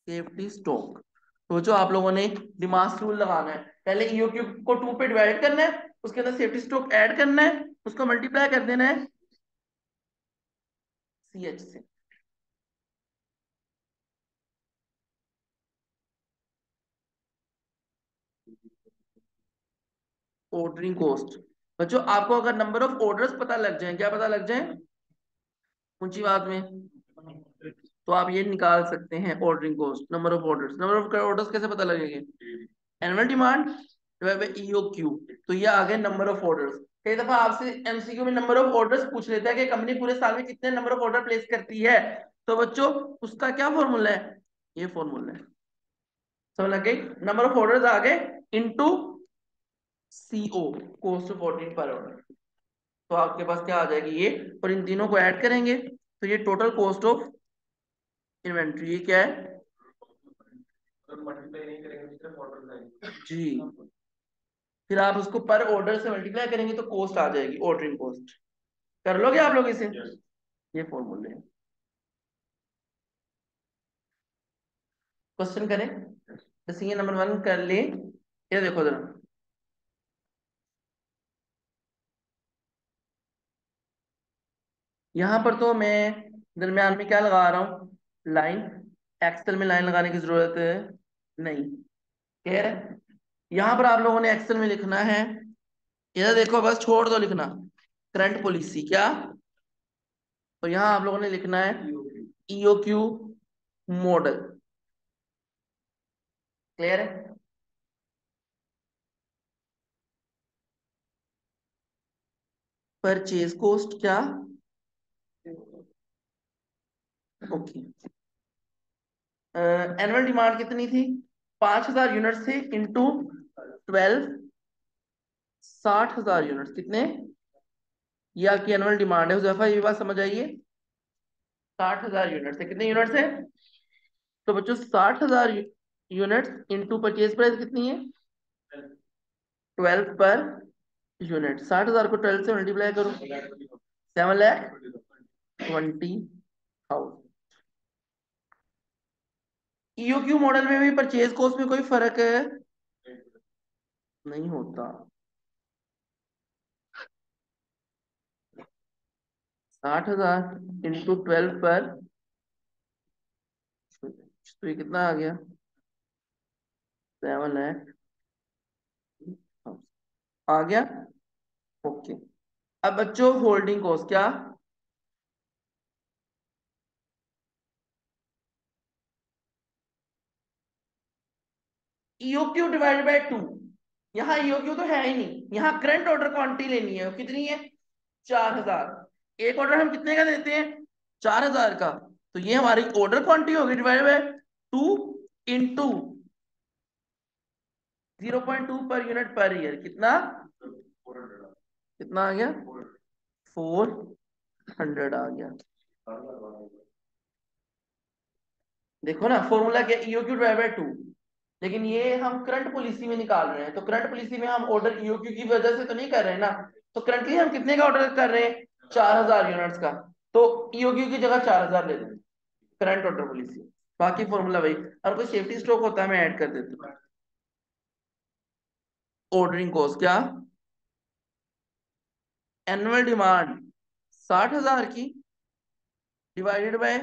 Safety stock. तो जो आप लोगों ने डिमांड रूल लगाना है, पहले ईओक्यू को 2 पे डिवाइड करना है, उसके अंदर सेफ्टी स्टॉक ऐड करना है, उसको मल्टीप्लाई कर देना है सीएच से। ऑर्डरिंग कॉस्ट, बच्चों आपको अगर नंबर ऑफ ऑर्डर्स पता लग जाए, क्या पता लग जाए ऊंची बात में, तो आप ये निकाल सकते हैं ordering cost, number of orders. Number of orders कैसे पता लगेंगे? Annual demand divide by EOQ, तो ये आ गए नंबर ऑफ ऑर्डर्स। कई दफा आपसे एमसीक्यू में नंबर ऑफ ऑर्डर्स पूछ लेता है कि कंपनी पूरे साल में कितने नंबर ऑफ ऑर्डर प्लेस करती है, तो बच्चों उसका क्या फॉर्मूला है? ये फॉर्मूला है। समझ लग गई? नंबर ऑफ ऑर्डर्स आ गए into CO, cost of ordering पर ऑर्डर। तो आपके पास क्या आ जाएगी ये, और इन तीनों को ऐड करेंगे तो ये टोटल कॉस्ट ऑफ इन्वेंट्री, ये क्या है जी। फिर आप उसको पर ऑर्डर से मल्टीप्लाई करेंगे तो कॉस्ट आ जाएगी, ऑर्डरिंग कॉस्ट। कर लोगे आप लोग इसे? ये फॉर्मूले हैं। क्वेश्चन करें, डिसीजन नंबर 1 कर ले। ये देखो जरा, यहाँ पर तो मैं दरम्यान में क्या लगा रहा हूँ, लाइन। एक्सेल में लाइन लगाने की जरूरत है नहीं। क्लियर है? यहाँ पर आप लोगों ने एक्सेल में लिखना है, इधर देखो बस छोड़ दो लिखना, करंट पॉलिसी क्या, और यहाँ आप लोगों ने लिखना है ईओक्यू मॉडल। क्लियर है? परचेज कॉस्ट क्या? ओके। एनुअल डिमांड कितनी थी? 5000 यूनिट थे इंटू 12, 60,000 यूनिट कितने? ये आपकी एनुअल डिमांड है हुजैफा, ये बात समझ आइए। 60,000 यूनिट से कितने यूनिट है? तो बच्चों 60,000 यूनिट इंटू परचेज प्राइस कितनी है? 12 पर यूनिट। 60,000 को 12 से मल्टीप्लाई करो, 7,20,000। ईओक्यू मॉडल में भी परचेज कॉस्ट में कोई फर्क है नहीं होता। 60,000 इंटू 12 पर, तो ये कितना आ गया? 7 लाख आ गया। ओके। अब बच्चों होल्डिंग कॉस्ट क्या? EOQ divided by 2। यहाँ ईओक्यू तो है ही नहीं, यहाँ करंट ऑर्डर क्वांटिटी लेनी है, कितनी है? 4000। एक ऑर्डर हम कितने का देते हैं? 4,000 का। तो ये हमारी ऑर्डर क्वांटिटी होगी divide by 2 into 0.2 per unit per year. कितना? कितना आ गया? 400 आ गया। देखो ना फॉर्मूला क्या, ईओक्यू डिवाइड बाय 2। लेकिन ये हम करंट पॉलिसी में निकाल रहे हैं, तो करंट पॉलिसी में हम ऑर्डर ईओक्यू की वजह से तो नहीं कर रहे हैं ना। तो करंटली हम कितने का ऑर्डर कर रहे हैं? 4,000 यूनिट्स का। तो ईओक्यू की जगह 4,000 ले लें, करंट ऑर्डर पॉलिसी। बाकी फॉर्मूला वही, और कोई सेफ्टी स्टॉक होता है मैं ऐड कर देता हूँ। ऑर्डरिंग कॉस्ट क्या? एनुअल डिमांड 60,000 की डिवाइडेड बाय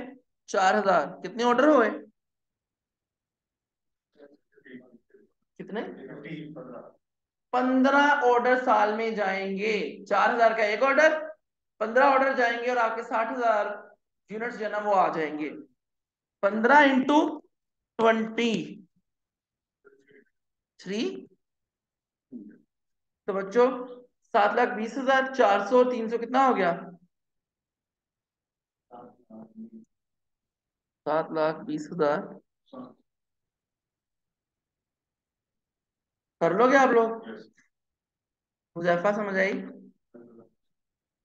4,000। कितने ऑर्डर हुए? कितने? 15 ऑर्डर साल में जाएंगे। 4,000 का एक ऑर्डर, 15 ऑर्डर जाएंगे और आपके 60,000 यूनिट्स जो है ना वो आ जाएंगे। 15 इंटू 20, 3। तो बच्चों 7,20,000, 400, 300 कितना हो गया? 7,20,000। कर लोगे आप लोग? मुजैफा समझ आई?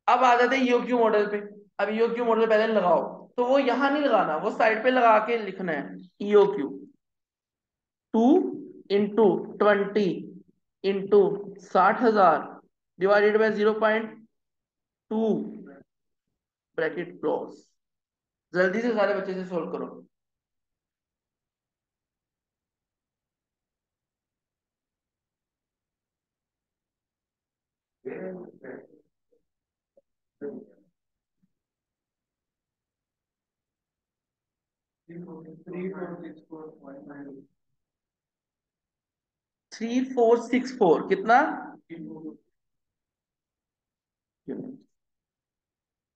अब आ जाते हैं ईओक्यू मॉडल पे। अब ईओक्यू मॉडल पहले लगाओ। तो वो यहां नहीं लगाना, वो साइड पे लगा के लिखना है। EOQ 2 into 20 into 60,000 divided by 0.2 bracket close. जल्दी से सारे बच्चे से सोल्व करो। 3464 कितना?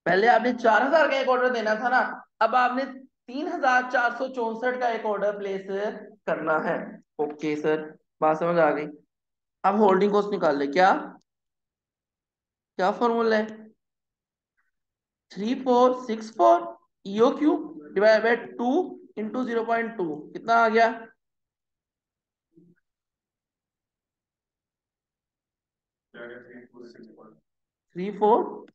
पहले आपने 4,000 का एक ऑर्डर देना था ना। अब आपने 3,464 का एक ऑर्डर प्लेस करना है। ओके सर, बात समझ आ गई। अब होल्डिंग कॉस्ट निकाल ले। क्या क्या फॉर्मूला है? 3464 EO cube divide by 2 into 0.2। कितना आ गया? 34।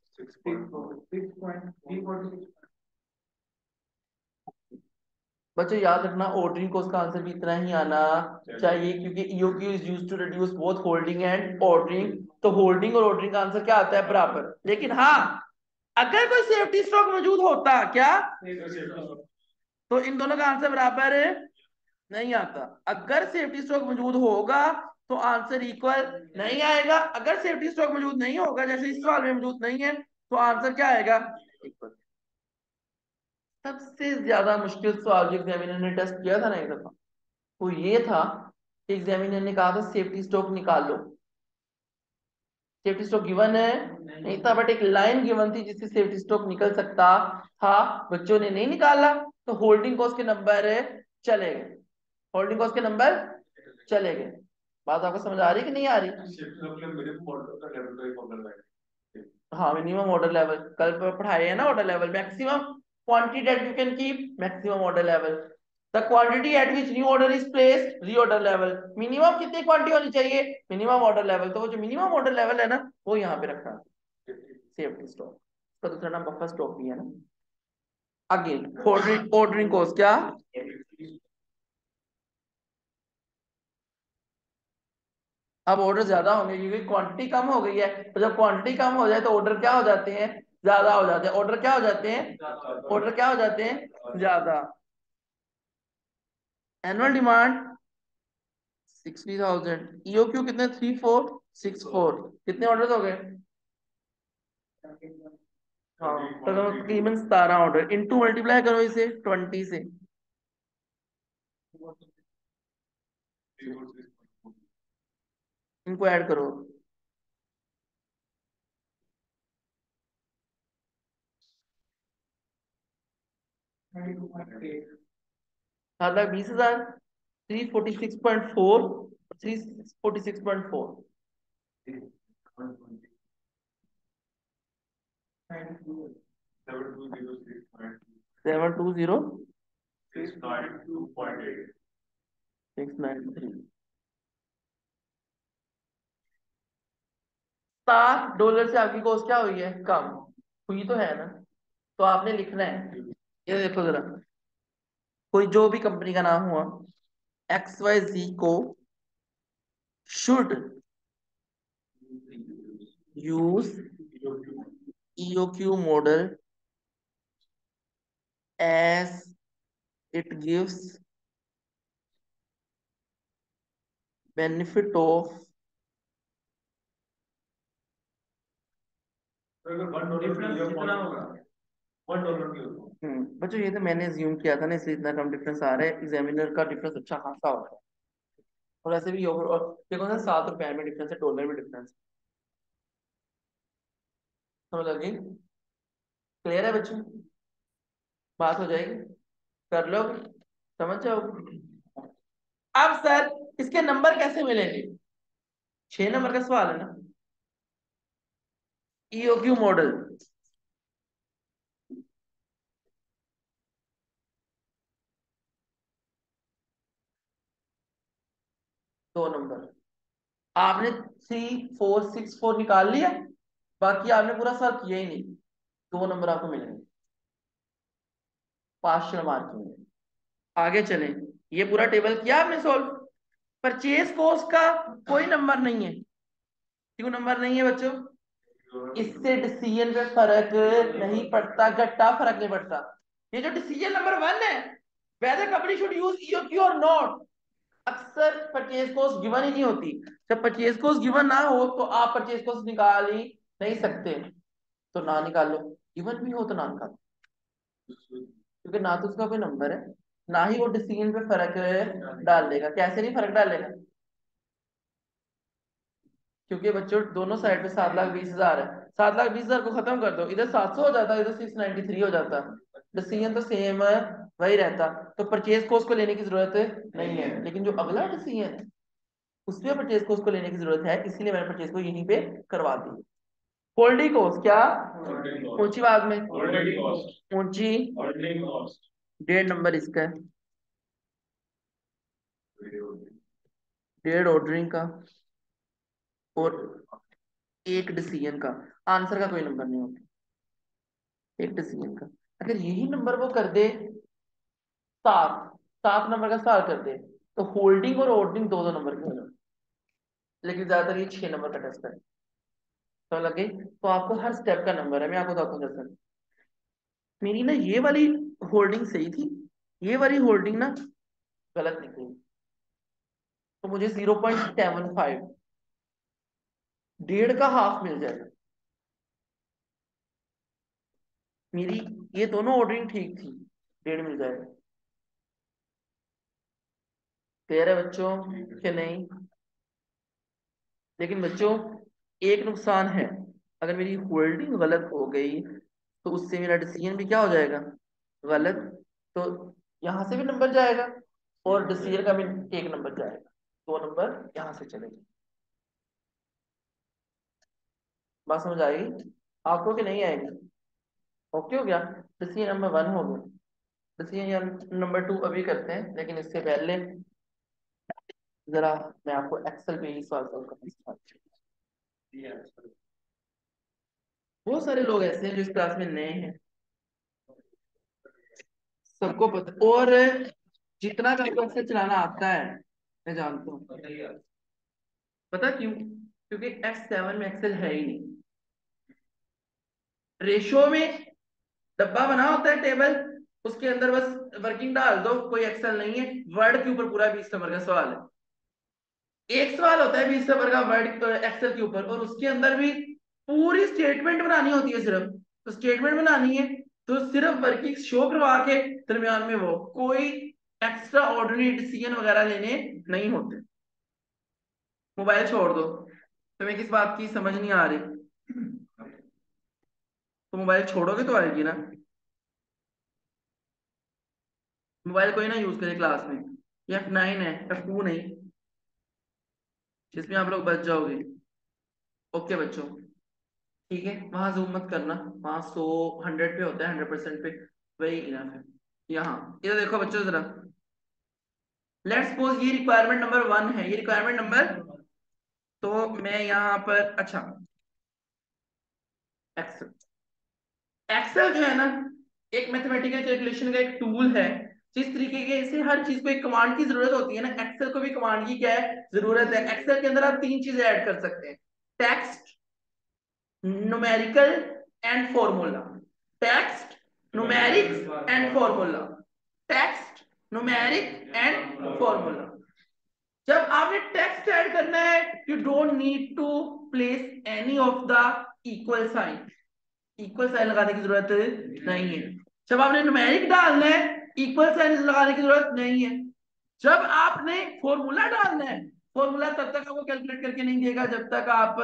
बच्चों याद रखना ऑर्डरिंग कॉस्ट का आंसर भी इतना ही आना चाहिए, क्योंकि EOQ is used to reduce both holding and ordering. तो होल्डिंग और ऑर्डरिंग का आंसर क्या आता है? बराबर। लेकिन हाँ, अगर कोई सेफ्टी स्टॉक मौजूद होता क्या, तो इन दोनों का आंसर बराबर नहीं आता। अगर सेफ्टी स्टॉक मौजूद होगा तो आंसर इक्वल नहीं आएगा। अगर सेफ्टी स्टॉक मौजूद नहीं होगा, जैसे इस सवाल में मौजूद नहीं है, तो आंसर क्या आएगा? इक्वल। सबसे ज्यादा मुश्किल सवाल जो एग्जामिनर ने टेस्ट किया था ना एक दफा, वो ये था कि एग्जामिनर ने कहा था सेफ्टी स्टॉक निकाल लो। सेफ्टी स्टॉक गिवन है नहीं था, बट एक लाइन गिवन थी जिससे सेफ्टी स्टॉक निकल सकता। हाँ, बच्चों ने नहीं निकाला, तो होल्डिंग कॉस्ट के नंबर चले गए। होल्डिंग कॉस्ट के नंबर चले गए। बात आपको समझ आ रही कि नहीं आ रही? हाँ, मिनिमम ऑर्डर लेवल कल पढ़ाए है ना। Order level maximum quantity that you can keep, maximum order level. The quantity eight which new order is placed, reorder level. Minimum कितनी क्वांटिटी होनी चाहिए? Minimum order level. तो वो जो मिनिमम ऑर्डर लेवल है ना, वो यहाँ पे रखा है सेफ्टी स्टॉक। उसका दूसरा नाम बफर स्टॉक भी है ना। अगेन ऑर्डरिंग कॉस्ट क्या? अब ऑर्डर ज्यादा होंगे क्योंकि क्वांटिटी कम हो गई है। तो जब क्वांटिटी कम हो जाए तो ऑर्डर क्या हो जाते हैं? ज्यादा हो जाते हैं। ऑर्डर क्या हो जाते हैं? ऑर्डर क्या हो जाते हैं? ज्यादा। Annual demand 60,000। ईओक्यू कितने? 3464। कितने ऑर्डर हो गए? हाँ, तो तकरीबन 17 ऑर्डर। इनटू मल्टीप्लाई करो इसे 20 से। इनको ऐड करो। 7,20,000, 346.4, 346.4। 720,693। $7 से आपकी कॉस्ट क्या हुई है, कम हुई तो है ना। तो आपने लिखना है, ये देखो जरा, कोई जो भी कंपनी का नाम हुआ, XYZ को should use EOQ model as it gives benefit of बच्चों ये तो मैंने अज्यूम किया था ना, इसलिए इतना कम डिफरेंस आ रहा है। एग्जामिनर का डिफरेंस अच्छा खासा होता है। और ऐसे भी और देखो ना, ₹7 में डिफरेंस है, डॉलर में डिफरेंस। समझ लगी? क्लियर है बच्चों? बात हो जाएगी, कर लो, समझ जाओ। अब सर इसके नंबर कैसे मिलेंगे? 6 नंबर का सवाल है ना। EOQ मॉडल, दो नंबर आपने 3464 निकाल लिया, बाकी आपने पूरा सॉल्व किया ही नहीं। 2 नंबर आपको मिलेंगे, पार्शियल मार्किंग में। आगे चलें, ये पूरा टेबल किया आपने सॉल्व। परचेज कॉस्ट का कोई नंबर नहीं है। क्यों नंबर नहीं है बच्चों? इससे डिसीजन पे फर्क नहीं पड़ता, घट्टा फर्क नहीं पड़ता। ये जो डिसीजन नंबर 1 है, weather company should use EOQ और नॉट, अक्सर परचेज कॉस्ट गिवन ही नहीं होती। जब परचेज कॉस्ट गिवन ना हो तो आप परचेज कॉस्ट निकाल ही नहीं सकते, तो ना निकालो। गिवन भी हो तो ना निकालो, क्योंकि ना तो उसका कोई नंबर है, ना ही वो डिसीजन पे फर्क डाल देगा। कैसे नहीं फर्क डालेगा? क्योंकि बच्चों दोनों साइड पे 7,20,000 है। 7,20,000 को खत्म कर दो, इधर 700 हो जाता, इधर 693 हो जाता। डिसीजन तो सेम है, वही रहता। तो परचेज कॉस्ट को लेने की जरूरत नहीं है, लेकिन जो अगला डिसीजन है उसमें परचेज कॉस्ट को लेने की जरूरत है, इसीलिए मैंने परचेज को यहीं पे करवा दी। होल्डिंग कॉस्ट क्या? ऊंची आवाज में, ऊंची। 1.5 नंबर इसका है, 1.5 ऑर्डरिंग का, और 1 डिसीजन का। आंसर का कोई नंबर नहीं होता, 1 डिसीजन का। अगर यही नंबर वो कर दे, 7, 7 नंबर का सवाल कर दे, तो होल्डिंग और ऑर्डरिंग दो दो नंबर के हो जाए। लेकिन ज्यादातर ये 6 नंबर का टेस्ट है। तो लगे तो आपको हर स्टेप का नंबर है। मैं आपको बताता हूँ जैसे, मेरी ना ये वाली होल्डिंग सही थी, ये वाली होल्डिंग ना गलत निकली, तो मुझे 0.75, 1.5 का हाफ मिल जाएगा। मेरी ये दोनों ऑर्डरिंग ठीक थी, 1.5 मिल जाएगा। क्लियर है बच्चों कि नहीं? लेकिन बच्चों एक नुकसान है, अगर मेरी होल्डिंग गलत हो गई तो उससे मेरा डिसीजन भी क्या हो जाएगा, गलत। तो यहां से भी नंबर जाएगा, और डिसीजन का भी 1 नंबर जाएगा, 2 नंबर यहां से चलेगा। बात समझ आएगी आपको कि नहीं आएगी? ओके हो गया, डिसीजन नंबर 1 हो गया। डिसीजन नंबर 2 अभी करते हैं, लेकिन इससे पहले जरा मैं आपको एक्सेल पे ही सवाल सॉल्व करना सिखाता हूँ। बहुत सारे लोग ऐसे हैं जो इस क्लास में नए हैं, सबको पता। और जितना का एक्सेल चलाना आता है मैं जानता हूँ। पता क्यों? क्योंकि F7 में एक्सेल है ही नहीं। रेशो में डब्बा बना होता है टेबल, उसके अंदर बस वर्किंग डाल दो, कोई एक्सेल नहीं है। वर्ड के ऊपर पूरा 20 नंबर का सवाल है। एक सवाल होता है 20 नंबर का वर्ड एक्सेल के ऊपर, और उसके अंदर भी पूरी स्टेटमेंट बनानी होती है सिर्फ। तो स्टेटमेंट बनानी है, तो सिर्फ वर्किंग शो करवा के दरमियान में वो कोई एक्स्ट्रा ऑर्डिनरी डिसीजन वगैरह लेने नहीं होते। मोबाइल छोड़ दो, तुम्हें किस बात की समझ नहीं आ रही तो मोबाइल छोड़ोगे तो आएगी ना। मोबाइल कोई ना यूज करे क्लास में, ये F9 है, F2 नहीं, जिसमें आप लोग बच जाओगे। ओके बच्चों, ठीक है, वहां जूम मत करना, वहां 100 100 पे होता है, 100% पे, वही इनफ है। यहाँ इधर देखो बच्चों जरा, लेट्स सपोज ये रिक्वायरमेंट नंबर 1 है, ये रिक्वायरमेंट नंबर, तो मैं यहाँ पर, अच्छा, एक्सेल, एक्सेल जो है ना, एक मैथमेटिकल कैलकुलेशन का एक टूल है। जिस तरीके के से हर चीज को एक कमांड की जरूरत होती है ना, एक्सेल को भी कमांड की क्या है, जरूरत है। एक्सेल के अंदर आप 3 चीजें ऐड कर सकते हैं, text, numerical and formula. Text, numerics and formula, text, numeric and formula. जब आपने टेक्स्ट ऐड करना है, you don't need to place any of the equal sign, equal sign लगाने की जरूरत नहीं है। जब आपने न्यूमेरिक डालना है, इक्वल साइन लगाने की जरूरत नहीं है। जब आपने फॉर्मूला डालना है, फॉर्मूला तब तक आपको कैलकुलेट करके नहीं देगा जब तक आप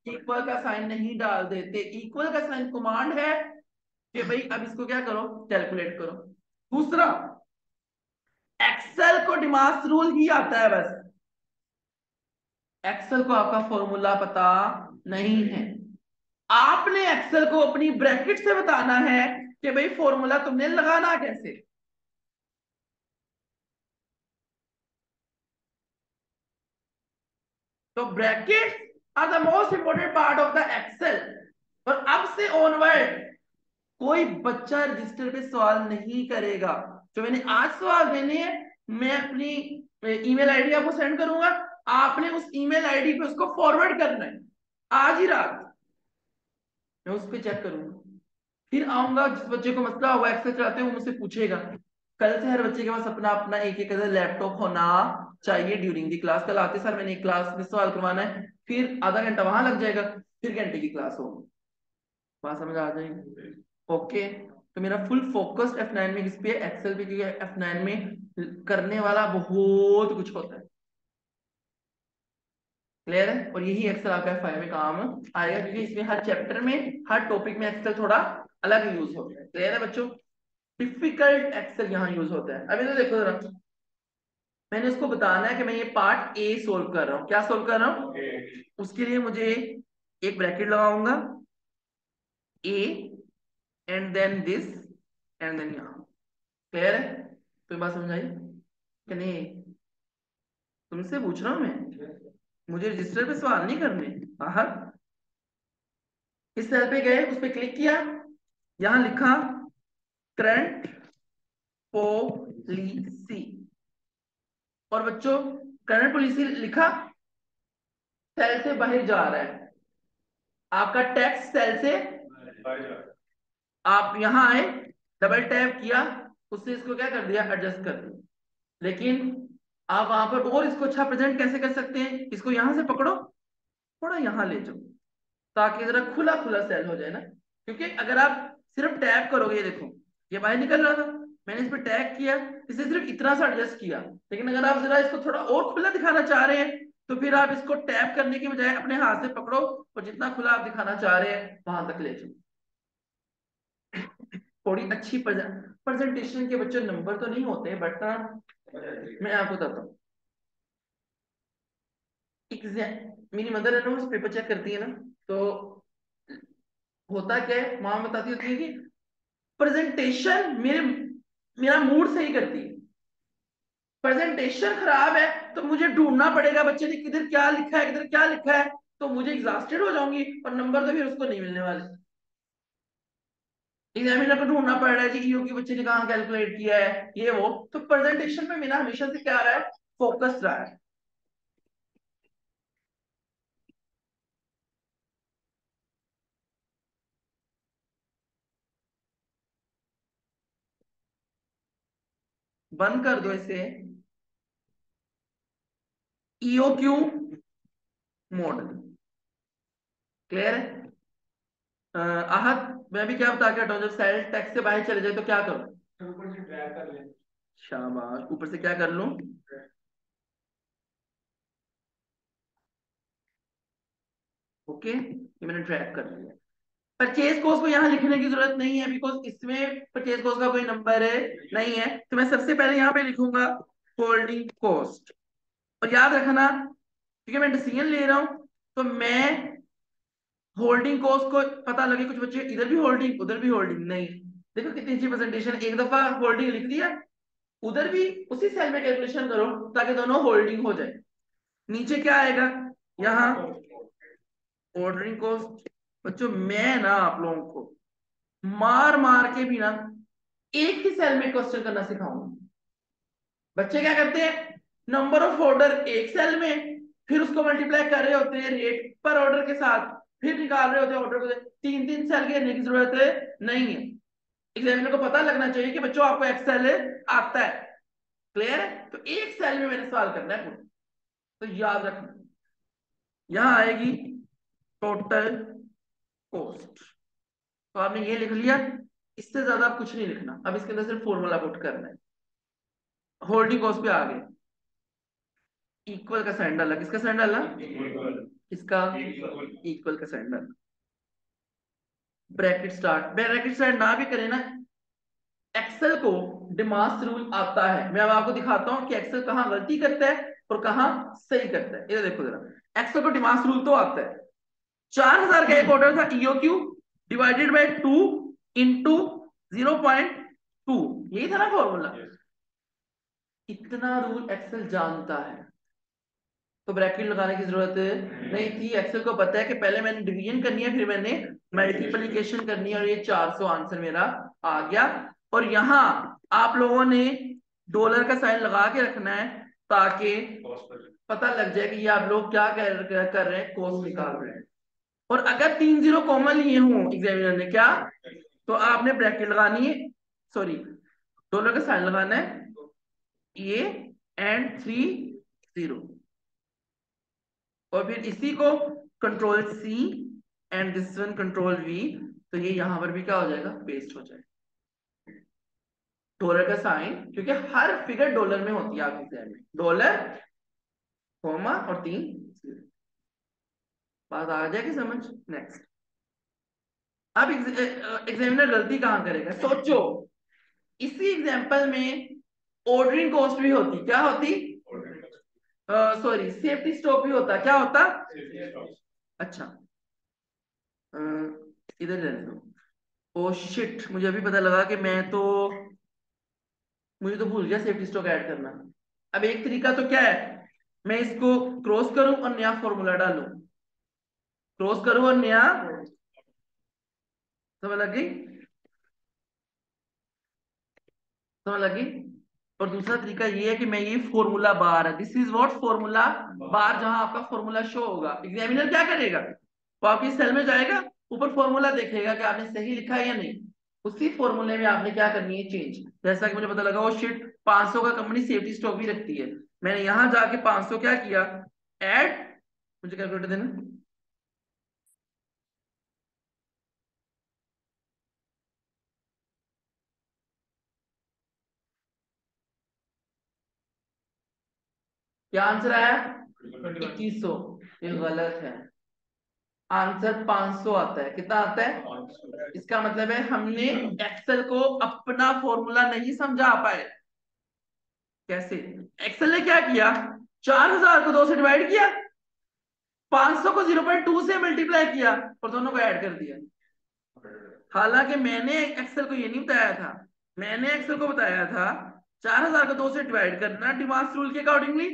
इक्वल का साइन नहीं डाल देते। इक्वल का साइन कमांड है कि भाई अब इसको क्या करो, कैलकुलेट करो। दूसरा, एक्सेल को डिमास रूल ही आता है बस, एक्सेल को आपका फॉर्मूला पता नहीं है। आपने एक्सेल को अपनी ब्रैकेट से बताना है कि भाई फॉर्मूला तुमने लगाना कैसे। तो bracket are the most important part of the excel. और अब से ऑनवर्ड कोई बच्चा रजिस्टर पे सवाल नहीं करेगा। जो मैंने आज सवाल देने हैं, मैं अपनी ईमेल आईडी आपको सेंड करूंगा, आपने उस ईमेल आईडी पे उसको फॉरवर्ड करना है आज ही रात, मैं उस पर चेक करूंगा। फिर आऊंगा, जिस बच्चे को मसला होगा एक्सेल चलाते हुए, मुझसे पूछेगा। कल से हर बच्चे के पास अपना अपना एक एक लैपटॉप होना चाहिए ड्यूरिंग दी क्लास। कल आते सर मैंने एक क्लास में सवाल करवाना है, फिर आधा घंटा वहां लग जाएगा, फिर घंटे की क्लास होगी। बात समझ आ जाएगी? ओके। तो मेरा फुल फोकस F9 में किस पे है, एक्सेल पे, क्योंकि F9 में करने वाला बहुत कुछ होता है। क्लियर है? और यही एक्सेल आपका F5 में काम आएगा, क्योंकि इसमें हर चैप्टर में, हर टॉपिक में एक्सेल थोड़ा अलग यूज होता है। क्लियर है बच्चों? डिफिकल्ट एक्सेल यहाँ यूज होता है। अभी तो देखो जरा, मैंने उसको बताना है कि मैं ये पार्ट ए सोल्व कर रहा हूँ। क्या सोल्व कर रहा हूँ? उसके लिए मुझे एक ब्रैकेट लगाऊंगा, A and then this and then यहाँ। क्लियर है? तो बात समझ आई कि नहीं? तुमसे पूछ रहा हूँ मैं, मुझे रजिस्टर पे सवाल नहीं करने बाहर। इस सेल पे गए, उस पर क्लिक किया, यहां लिखा करंट पॉलिसी। और बच्चों, करंट पॉलिसी लिखा, सेल से बाहर जा रहा है, आपका टेक्स्ट सेल से, आप यहां आए, डबल टैप किया, उससे इसको क्या कर दिया, एडजस्ट कर दिया। लेकिन आप वहां पर और इसको अच्छा प्रेजेंट कैसे कर सकते हैं, इसको यहां से पकड़ो, थोड़ा यहां ले जाओ, ताकि जरा खुला खुला सेल हो जाए ना। क्योंकि अगर आप सिर्फ टैप करोगे, ये देखो ये बाहर निकल रहा था, मैंने इस पर टैप किया, इसे सिर्फ इतना सा एडजस्ट किया। लेकिन अगर आप जरा इसको थोड़ा और खुला दिखाना चाह रहे हैं, तो फिर आप इसको टैप करने की बजाय अपने हाथ से पकड़ो, और जितना खुला आप दिखाना चाह रहे हैं वहां तक ले जाओ। थोड़ी अच्छी प्रेजेंटेशन के बच्चों नंबर तो नहीं होते, बट मैं आपको बताता हूँ। मेरी मदर है ना, उस पेपर चेक करती है ना, तो होता क्या है, माँ बताती होती है कि प्रेजेंटेशन मेरा मूड सही करती है। प्रेजेंटेशन खराब है तो मुझे ढूंढना पड़ेगा बच्चे ने किधर क्या लिखा है, किधर क्या लिखा है, तो मुझे एग्जॉस्टेड हो जाऊंगी, और नंबर तो फिर उसको नहीं मिलने वाले। एग्जामिनर को ढूंढना पड़ रहा है जी, ईओ की बच्चे ने कहाँ कैलकुलेट किया है, ये वो। तो प्रेजेंटेशन में मेरा हमेशा से क्या रहा है, फोकस रहा है। बंद कर दो इसे, ईओ क्यू मोड। क्लियर है? आहत, मैं भी क्या बता के हटाऊं, जब सेल टेक्स्ट से बाहर चले जाए तो क्या करूं? ऊपर से ड्रैग कर ले। शाबाश, ऊपर से क्या कर लूं? ओके, ये मैंने ड्रैग कर लिया। परचेज कॉस्ट को यहाँ लिखने की जरूरत नहीं है, बिकॉज इसमें परचेज कॉस्ट का कोई नंबर है नहीं है। तो मैं सबसे पहले यहाँ पे लिखूंगा होल्डिंग कॉस्ट। और याद रखना, क्योंकि मैं डिसीजन ले रहा हूं, तो मैं होल्डिंग कॉस्ट को पता लगे, कुछ बच्चे इधर भी होल्डिंग उधर भी होल्डिंग, नहीं, देखो कितनी अच्छी प्रेजेंटेशन, एक दफा होल्डिंग लिख दिया, उधर भी उसी सेल में कैलकुलेशन करो ताकि दोनों होल्डिंग हो जाए। नीचे क्या आएगा, यहाँ ऑर्डरिंग कॉस्ट। बच्चों मैं ना आप लोगों को मार मार के भी ना एक ही सेल में क्वेश्चन करना सिखाऊंगा। बच्चे क्या करते हैं, नंबर ऑफ ऑर्डर एक सेल में, फिर उसको मल्टीप्लाई कर रहे होते हैं रेट पर ऑर्डर के साथ, फिर निकाल रहे होते हैं ऑर्डर को, तीन तीन सेल घेरने की जरूरत है नहीं है। एग्जामिनर को पता लगना चाहिए कि बच्चों आपको एक्सेल आता है, क्लियर है, तो एक सेल में मैंने सवाल करना है पूरा। तो याद रखना, यहां आएगी टोटल कॉस्ट, तो आपने ये लिख लिया, इससे ज्यादा आप कुछ नहीं लिखना। अब इसके अंदर सिर्फ फॉर्मूला पुट करना है। होल्डिंग कॉस्ट पे आ गए, इक्वल का साइन डाला, किसका साइन डाला, किसका, इक्वल का साइन डाला, ब्रैकेट स्टार्ट, ब्रैकेट स्टार्ट ना भी करें ना, एक्सेल को डिमास रूल आता है। मैं अब आपको दिखाता हूं कि एक्सेल कहां गलती करता है और कहां सही करता है। ये देखो जरा, एक्सेल को डिमास रूल तो आता है। 4000 का एक ऑर्डर था ईओक्यू डिवाइडेड बाय 2 इंटू 0.2, यही था ना फॉर्मूला। इतना रूल एक्सेल जानता है तो ब्रैकेट लगाने की जरूरत नहीं थी। एक्सेल को पता है कि पहले मैंने डिवीजन करनी है, फिर मैंने मल्टीप्लिकेशन करनी है, और ये 400 आंसर मेरा आ गया। और यहां आप लोगों ने डॉलर का साइन लगा के रखना है ताकि पता लग जाए कि ये आप लोग क्या कर रहे हैं, कॉस्ट निकाल रहे हैं। और अगर 3 जीरो कॉमन लिए हों एग्जामिनर ने क्या, तो आपने ब्रैकेट लगानी है, सॉरी डॉलर का साइन लगाना है, ये एंड 30, और फिर इसी को control C and this one control V, तो ये यहां पर भी क्या हो जाएगा, पेस्ट हो जाएगा डॉलर का साइन, क्योंकि हर फिगर डॉलर में होती है आपके एग्जाम में, डॉलर कॉमा और 3 जीरो। बात आ जाएगी समझ। नेक्स्ट, अब एग्जामिनर गलती कहां करेगा, सोचो। इसी एग्जांपल में ऑर्डरिंग कॉस्ट भी होती, क्या होती, सॉरी सेफ्टी स्टॉक भी होता, क्या होता, अच्छा इधर रहने दो। ओ शिट, मुझे अभी पता लगा कि मुझे तो भूल गया सेफ्टी स्टॉक ऐड करना। अब एक तरीका तो क्या है, मैं इसको क्रॉस करूं और नया फॉर्मूला डालूं, क्रॉस करूं और नया, समझ लग गई, समझ लगी। और दूसरा तरीका ये है कि मैं ये फॉर्मूला बार है, this is what formula bar, जहां आपका फॉर्मूला शो होगा, एग्जामिनर क्या करेगा, वो आपकी सेल में जाएगा, ऊपर फॉर्मूला देखेगा कि आपने सही लिखा है या नहीं, उसी फॉर्मूले में आपने क्या करनी है, चेंज। जैसा कि मुझे पता लगा वो शिट 500 का कंपनी सेफ्टी स्टॉक भी रखती है, मैंने यहां जाके 500 क्या किया, ऐड, मुझे कैलकुलेटर देना, क्या आंसर आया, 2100, ये गलत है, आंसर 500 आता है, कितना आता है, इसका मतलब है हमने एक्सेल को अपना फॉर्मूला नहीं समझा पाए। कैसे, एक्सेल ने क्या किया, 4000 को 2 से डिवाइड किया, 500 को 0.2 से मल्टीप्लाई किया और दोनों को ऐड कर दिया। हालांकि मैंने एक्सेल को ये नहीं बताया था, मैंने एक्सेल को बताया था 4000 को 2 से डिवाइड करना डिमांस रूल के अकॉर्डिंगली,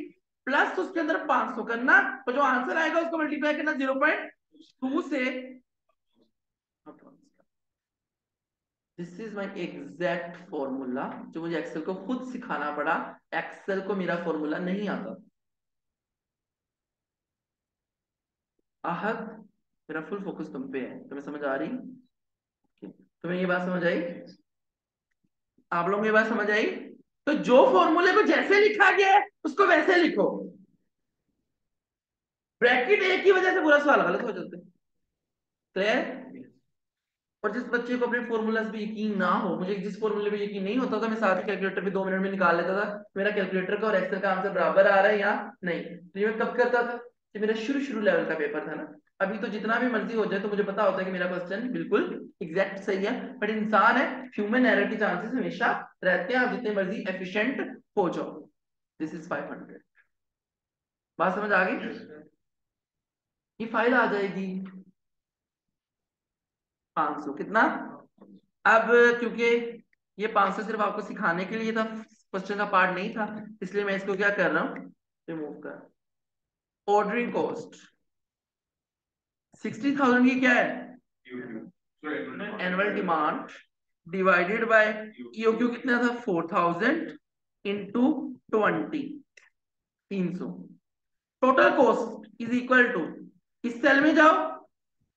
प्लस उसके अंदर 500 करना, और जो आंसर आएगा उसको मल्टीप्लाई करना 0.2 से। This is my exact formula, जो मुझे एक्सेल को खुद सिखाना पड़ा, एक्सेल को मेरा फॉर्मूला नहीं आता। आहत, मेरा फुल फोकस तुम पे है, तुम्हें समझ आ रही, तुम्हें ये बात समझ आई, आप लोगों को ये बात समझ आई। तो जो फॉर्मूले को जैसे लिखा गया है उसको वैसे लिखो, ब्रैकेट एक की वजह से पूरा सवाल गलत हो जाता है, क्लियर। और जिस बच्चे को अपने फॉर्मूलाज पे यकीन ना हो, मुझे जिस फॉर्मूले पे यकीन नहीं होता था, मैं साथ ही कैलकुलेटर पे 2 मिनट में निकाल लेता था मेरा कैलकुलेटर का और एक्सेल का आंसर बराबर आ रहा है या नहीं। तो ये मैं कब करता था, कि मेरा शुरू शुरू लेवल का पेपर था ना। अभी तो जितना भी मर्जी हो जाए तो मुझे पता होता है कि मेरा क्वेश्चन बिल्कुल एग्जैक्ट सही है, बट इंसान है, ह्यूमन एरर के चांसेस हमेशा रहते हैं, आप जितने मर्जी एफिशिएंट हो जाओ। दिस इज 500, बात समझ आ गई, ये फाइल आ जाएगी, 500 कितना। अब क्योंकि ये 500 सिर्फ आपको सिखाने के लिए था, क्वेश्चन का पार्ट नहीं था, इसलिए मैं इसको क्या कर रहा हूँ, रिमूव कर। ऑर्डरिंग कॉस्ट 60,000 की क्या है, annual demand divided by EOQ कितना था 4,000 into 20, 300। Total cost is equal to, इस सेल में जाओ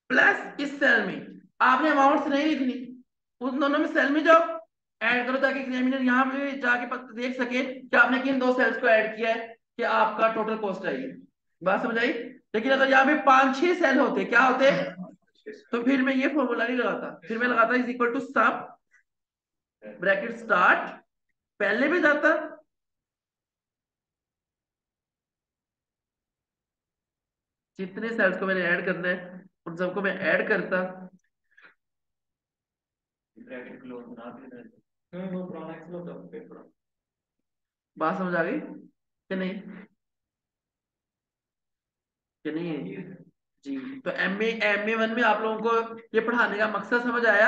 प्लस इस सेल में, आपने अमाउंट नहीं लिखनी, उन दोनों में सेल में जाओ ऐड करो, ताकि एग्जामिनर यहाँ पे जाके देख सके कि आपने किन दो सेल्स को ऐड किया है कि आपका टोटल कॉस्ट आएगी। बात समझ आई। लेकिन अगर यहाँ पे 5-6 सेल होते, क्या होते, तो फिर मैं ये फॉर्मूला नहीं लगाता, फिर मैं लगाता is equal to sum bracket start, पहले भी जाता जितने सेल्स को मैंने ऐड करना है उन सबको मैं ऐड करता। बात समझ आ गई कि नहीं, कि नहीं जी। तो एम ए 1 में आप लोगों को ये पढ़ाने का मकसद समझ आया,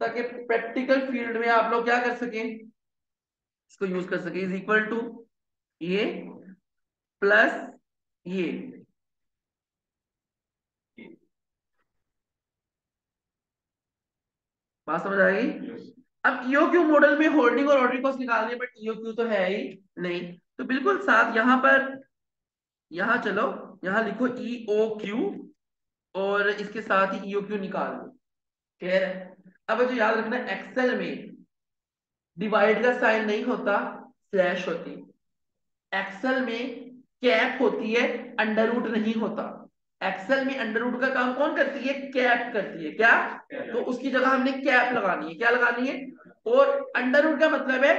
ताकि प्रैक्टिकल फील्ड में आप लोग क्या कर सकें, इसको यूज कर सके, इज इक्वल टू ये प्लस ये। बात समझ आ गई। अब ईओक्यू मॉडल में होल्डिंग और ऑर्डरिंग कॉस्ट निकालनी है, बट ईओक्यू तो है ही नहीं, तो बिल्कुल साथ यहां पर, यहां चलो, यहां लिखो ईओक्यू और इसके साथ ही ईओक्यू निकाल लो। क्लियर है। अब जो याद रखना, एक्सेल में डिवाइड का साइन नहीं होता, स्लैश होती। एक्सेल में कैप होती है, अंडर रूट नहीं होता। एक्सेल में अंडर रूट का काम कौन करती है, कैप करती है। क्या, तो उसकी जगह हमने कैप लगानी है। क्या लगानी है, और अंडर रूट का मतलब है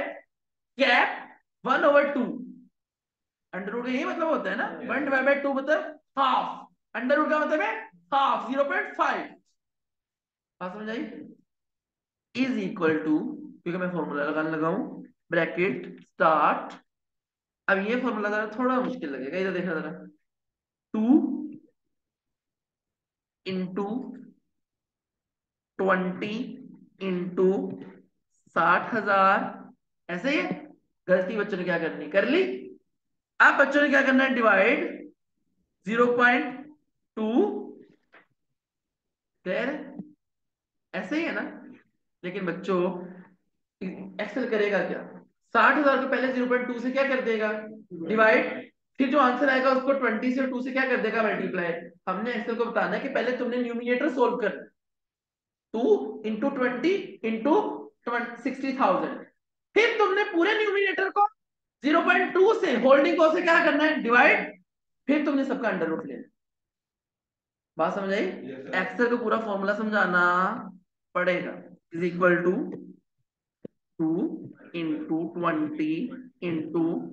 कैप 1/2। अंडर रूट का यही मतलब होता है ना, 1/2 मतलब हाफ, अंडर रूट का मतलब है हाफ, 0.5। बात समझ आई। इज इक्वल टू, क्योंकि मैं फॉर्मूला लगाने लगा हूं, ब्रैकेट स्टार्ट। अब ये फॉर्मूला जरा थोड़ा मुश्किल लगेगा, इधर देखना जरा, 2 × 20 इंटू 60,000, ऐसे ही है। गलती बच्चों ने क्या करनी कर ली। अब बच्चों ने क्या करना है, डिवाइड 0.2, क्लियर है, ऐसे ही है ना। लेकिन बच्चों एक्सेल करेगा क्या, 60,000 को पहले 0.2 से क्या कर देगा, डिवाइड, फिर जो आंसर आएगा उसको 20 से 2 से क्या कर देगा, मल्टीप्लाई। हमने एक्सेल को बताना है कि पहले तुमने न्यूमिनेटर सोल्व कर, 2 × 20 × 60,000, फिर तुमने पूरे न्यूमिनेटर को 0.2 से, होल्डिंग को से क्या करना है, डिवाइड, फिर तुमने सबका अंडर रूट लेना। बात समझ आई। एक्सेल का पूरा फॉर्मूला समझाना पड़ेगा। Is equal to 2 × 20 ×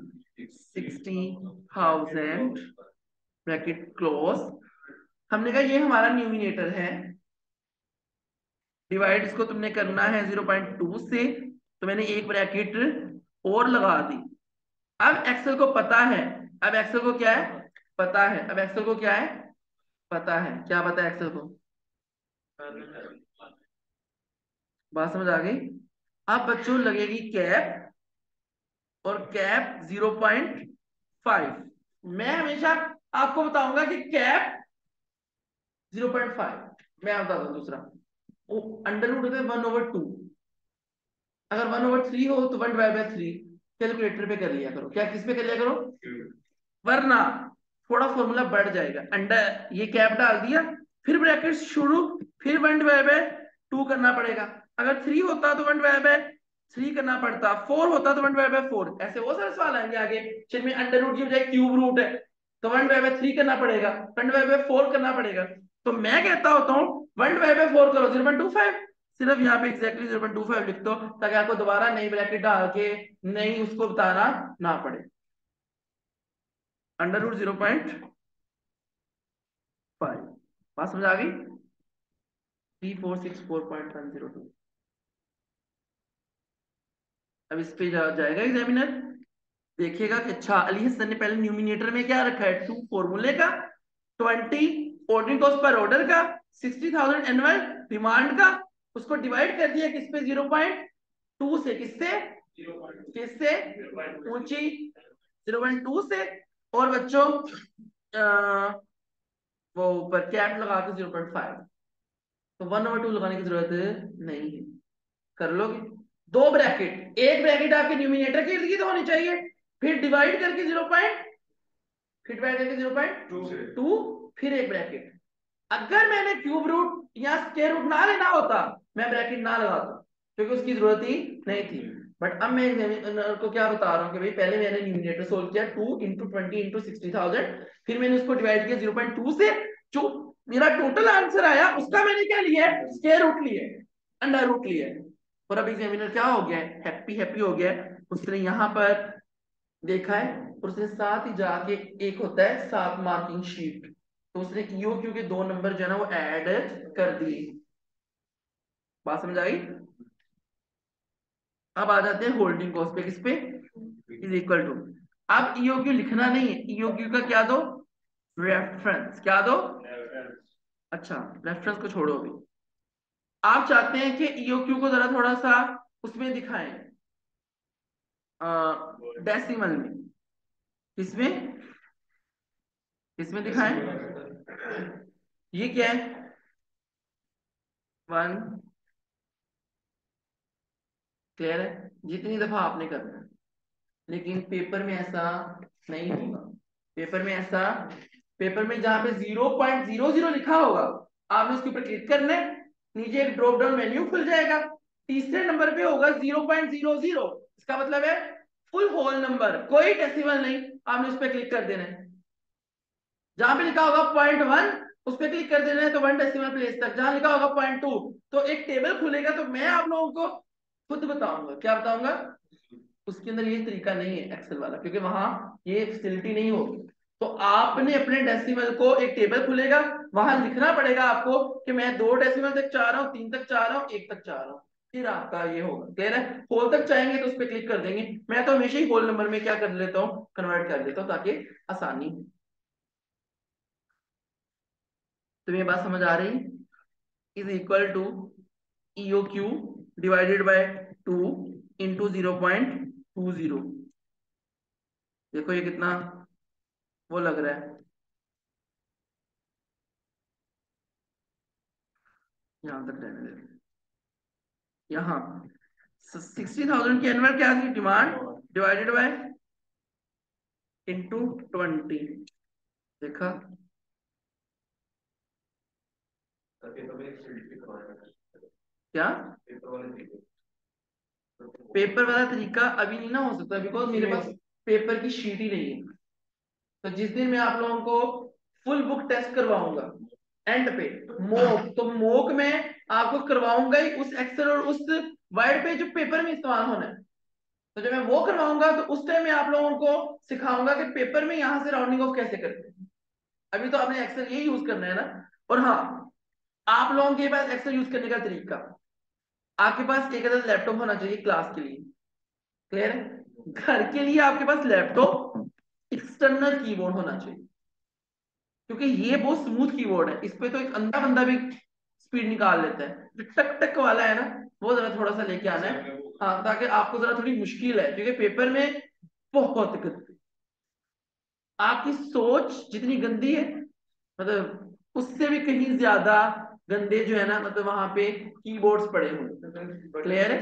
60,000 bracket close. हमने कहा ये हमारा न्यूमिनेटर है, डिवाइड इसको तुमने करना है 0.2 से, तो मैंने एक ब्रैकेट और लगा दी। अब एक्सेल को पता है, अब एक्सेल को क्या है, पता है, अब एक्सेल को क्या है, पता है। क्या पता है एक्सेल को, बात समझ आ गई। अब बच्चों लगेगी कैप, और कैप 0.5। मैं हमेशा आपको बताऊंगा कि कैप 0.5। मैं आप बताता हूं दूसरा, अंडर रूट होता है 1/2, अगर 1/3 हो तो 1/3। कैलकुलेटर पे कर लिया करो, क्या किस पे कर लिया करो, वरना थोड़ा फॉर्मूला बढ़ जाएगा। अंडर ये कैप डाल दिया, फिर ब्रैकेट शुरू, फिर 1/2 करना पड़ेगा। अगर 3 होता तो 1/3 करना पड़ता, 4 होता तो 1/4। ऐसे वो सारे सवाल आएंगे आगे, जिनमें अंडर रूट की बजाय क्यूब रूट है, तो 1/3 करना पड़ेगा, 1/4 करना पड़ेगा। तो मैं कहता होता हूँ 1/4 करो, 0.25, सिर्फ यहाँ पे एग्जैक्टली 0.25 लिख दो, ताकि आपको दोबारा नई ब्रैकेट डाल के नई उसको बताना ना पड़े। Under root 0.5। बात समझ आ गई। 3464.102। अब इस पे जाएगा एग्जामिनर, देखिएगा कि अच्छा अली हसन ने पहले न्यूमिनेटर में क्या रखा है, 2 फॉर्मूले का, 20 ऑर्डरिंग कॉस्ट पर ऑर्डर का, 60,000 एनुअल डिमांड का, उसको डिवाइड कर दिया किस पे, 0.2 से, किससे, किससे, ऊंची 0.2 से, और बच्चों वो ऊपर कैप लगा के 0.5, तो 1/2 लगाने की जरूरत नहीं है, कर लोगे। दो ब्रैकेट, एक ब्रैकेट आपके न्यूमिनेटर के इर्द गिर्द होनी चाहिए, फिर डिवाइड करके 0.2, फिर एक ब्रैकेट। अगर मैंने क्यूब रूट या स्क्वायर रूट ना लेना होता, मैं ब्रैकेट ना लगाता, क्योंकि उसकी जरूरत ही नहीं थी। बट अब मैं एग्जामिनर को क्या बता रहा हूँ कि भाई पहले मैंने न्यूमिनेटर सोल्व किया 2 × 20 × 60,000, फिर मैंने उसको डिवाइड किया 0.2 से, जो मेरा टोटल आंसर आया उसका मैंने क्या लिया है, स्क्वायर रूट लिया है, अंडर रूट लिया है। और अब एग्जामिनर क्या हो गया है, हैप्पी हैप्पी हो गया है, उसने यहाँ पर देखा है, और उसने साथ ही जाके, एक होता है 7 मार्किंग शीट, तो उसने ईओक्यू के 2 नंबर जो है ना वो ऐड कर दिए। बात समझ आई। अब आ जाते हैं होल्डिंग कॉस्ट पे, किस पे, इज इक्वल टू, अब ईओक्यू लिखना नहीं है, ईओक्यू का क्या दो, रेफरेंस, क्या दो, अच्छा रेफरेंस को छोड़ो अभी, आप चाहते हैं कि ईओक्यू को जरा थोड़ा सा उसमें दिखाएं, डेसिमल में, किसमें, किसमें दिखाएं, ये क्या है, 1, क्लियर है, जितनी दफा आपने करना है, लेकिन पेपर में ऐसा नहीं होगा। पेपर में ऐसा, पेपर में जहां पे 0.00 लिखा होगा, आपने उसके ऊपर क्लिक करना है, नीचे एक ड्रॉप डाउन मेन्यू खुल जाएगा, तीसरे नंबर पे होगा 0.00, इसका मतलब है फुल होल नंबर, कोई डेसिमल नहीं, आपने उस पर क्लिक कर देना है। जहां पे लिखा होगा 0.1, उस पर क्लिक कर देना है, तो 1 डेसिमल प्लेस तक, जहां लिखा होगा 0.2, तो एक टेबल खुलेगा, तो मैं आप लोगों को खुद बताऊंगा, क्या बताऊंगा, उसके अंदर ये तरीका नहीं है एक्सेल वाला, क्योंकि वहां ये फैसिलिटी नहीं होगी। तो आपने अपने डेसिमल को, एक टेबल खुलेगा, वहां लिखना पड़ेगा आपको कि मैं 2 डेसिमल तक चाह रहा हूँ, 3 तक चाह रहा हूँ, 1 तक चाह रहा हूँ, फिर आपका ये होगा, क्लियर है। होल तक चाहेंगे तो उस पर क्लिक कर देंगे, मैं तो हमेशा ही होल नंबर में क्या कर लेता हूँ, कन्वर्ट कर लेता हूँ, ताकि आसानी हो। तो ये बात समझ आ रही, is equal to EOQ divided by 2 into 0.20, देखो ये कितना वो लग रहा है, यहां तक रहने देते, यहाँ 60,000 की एनुअल क्या थी डिमांड, डिवाइडेड बाय इंटू 20, देखा, क्या पेपर वाला तरीका अभी नहीं ना हो सकता, बिकॉज मेरे पास पेपर की शीट ही नहीं है। तो जिस दिन मैं आप लोगों को फुल बुक टेस्ट करवाऊंगा एंड पे, मोक, तो मोक में आपको करवाऊंगा ही उस एक्सेल और उस वर्ड पे जो पेपर में इस्तेमाल होना है। तो जब मैं वो करवाऊंगा तो उस टाइम मैं आप लोगों को सिखाऊंगा कि पेपर में यहां से राउंडिंग ऑफ कैसे करते हैं। अभी तो आपने एक्सेल ये यूज करना है ना। और हाँ, आप लोगों के पास एक्सेल यूज करने का तरीका, आपके पास एक अदर लैपटॉप होना चाहिए क्लास के लिए, क्लियर है। घर के लिए आपके पास लैपटॉप, एक्सटर्नल कीबोर्ड होना चाहिए, क्योंकि ये बहुत स्मूथ कीबोर्ड है, इस पे तो एक अंधा बंदा भी स्पीड निकाल लेता है। जो टक टक वाला है ना, वो जरा थोड़ा सा लेके आना है, हाँ, ताकि आपको जरा थोड़ी मुश्किल है, क्योंकि पेपर में बहुत गंदी, आपकी सोच जितनी गंदी है, मतलब उससे भी कहीं ज्यादा गंदे जो है ना, मतलब वहां पे कीबोर्ड्स पड़े हुए, क्लियर है।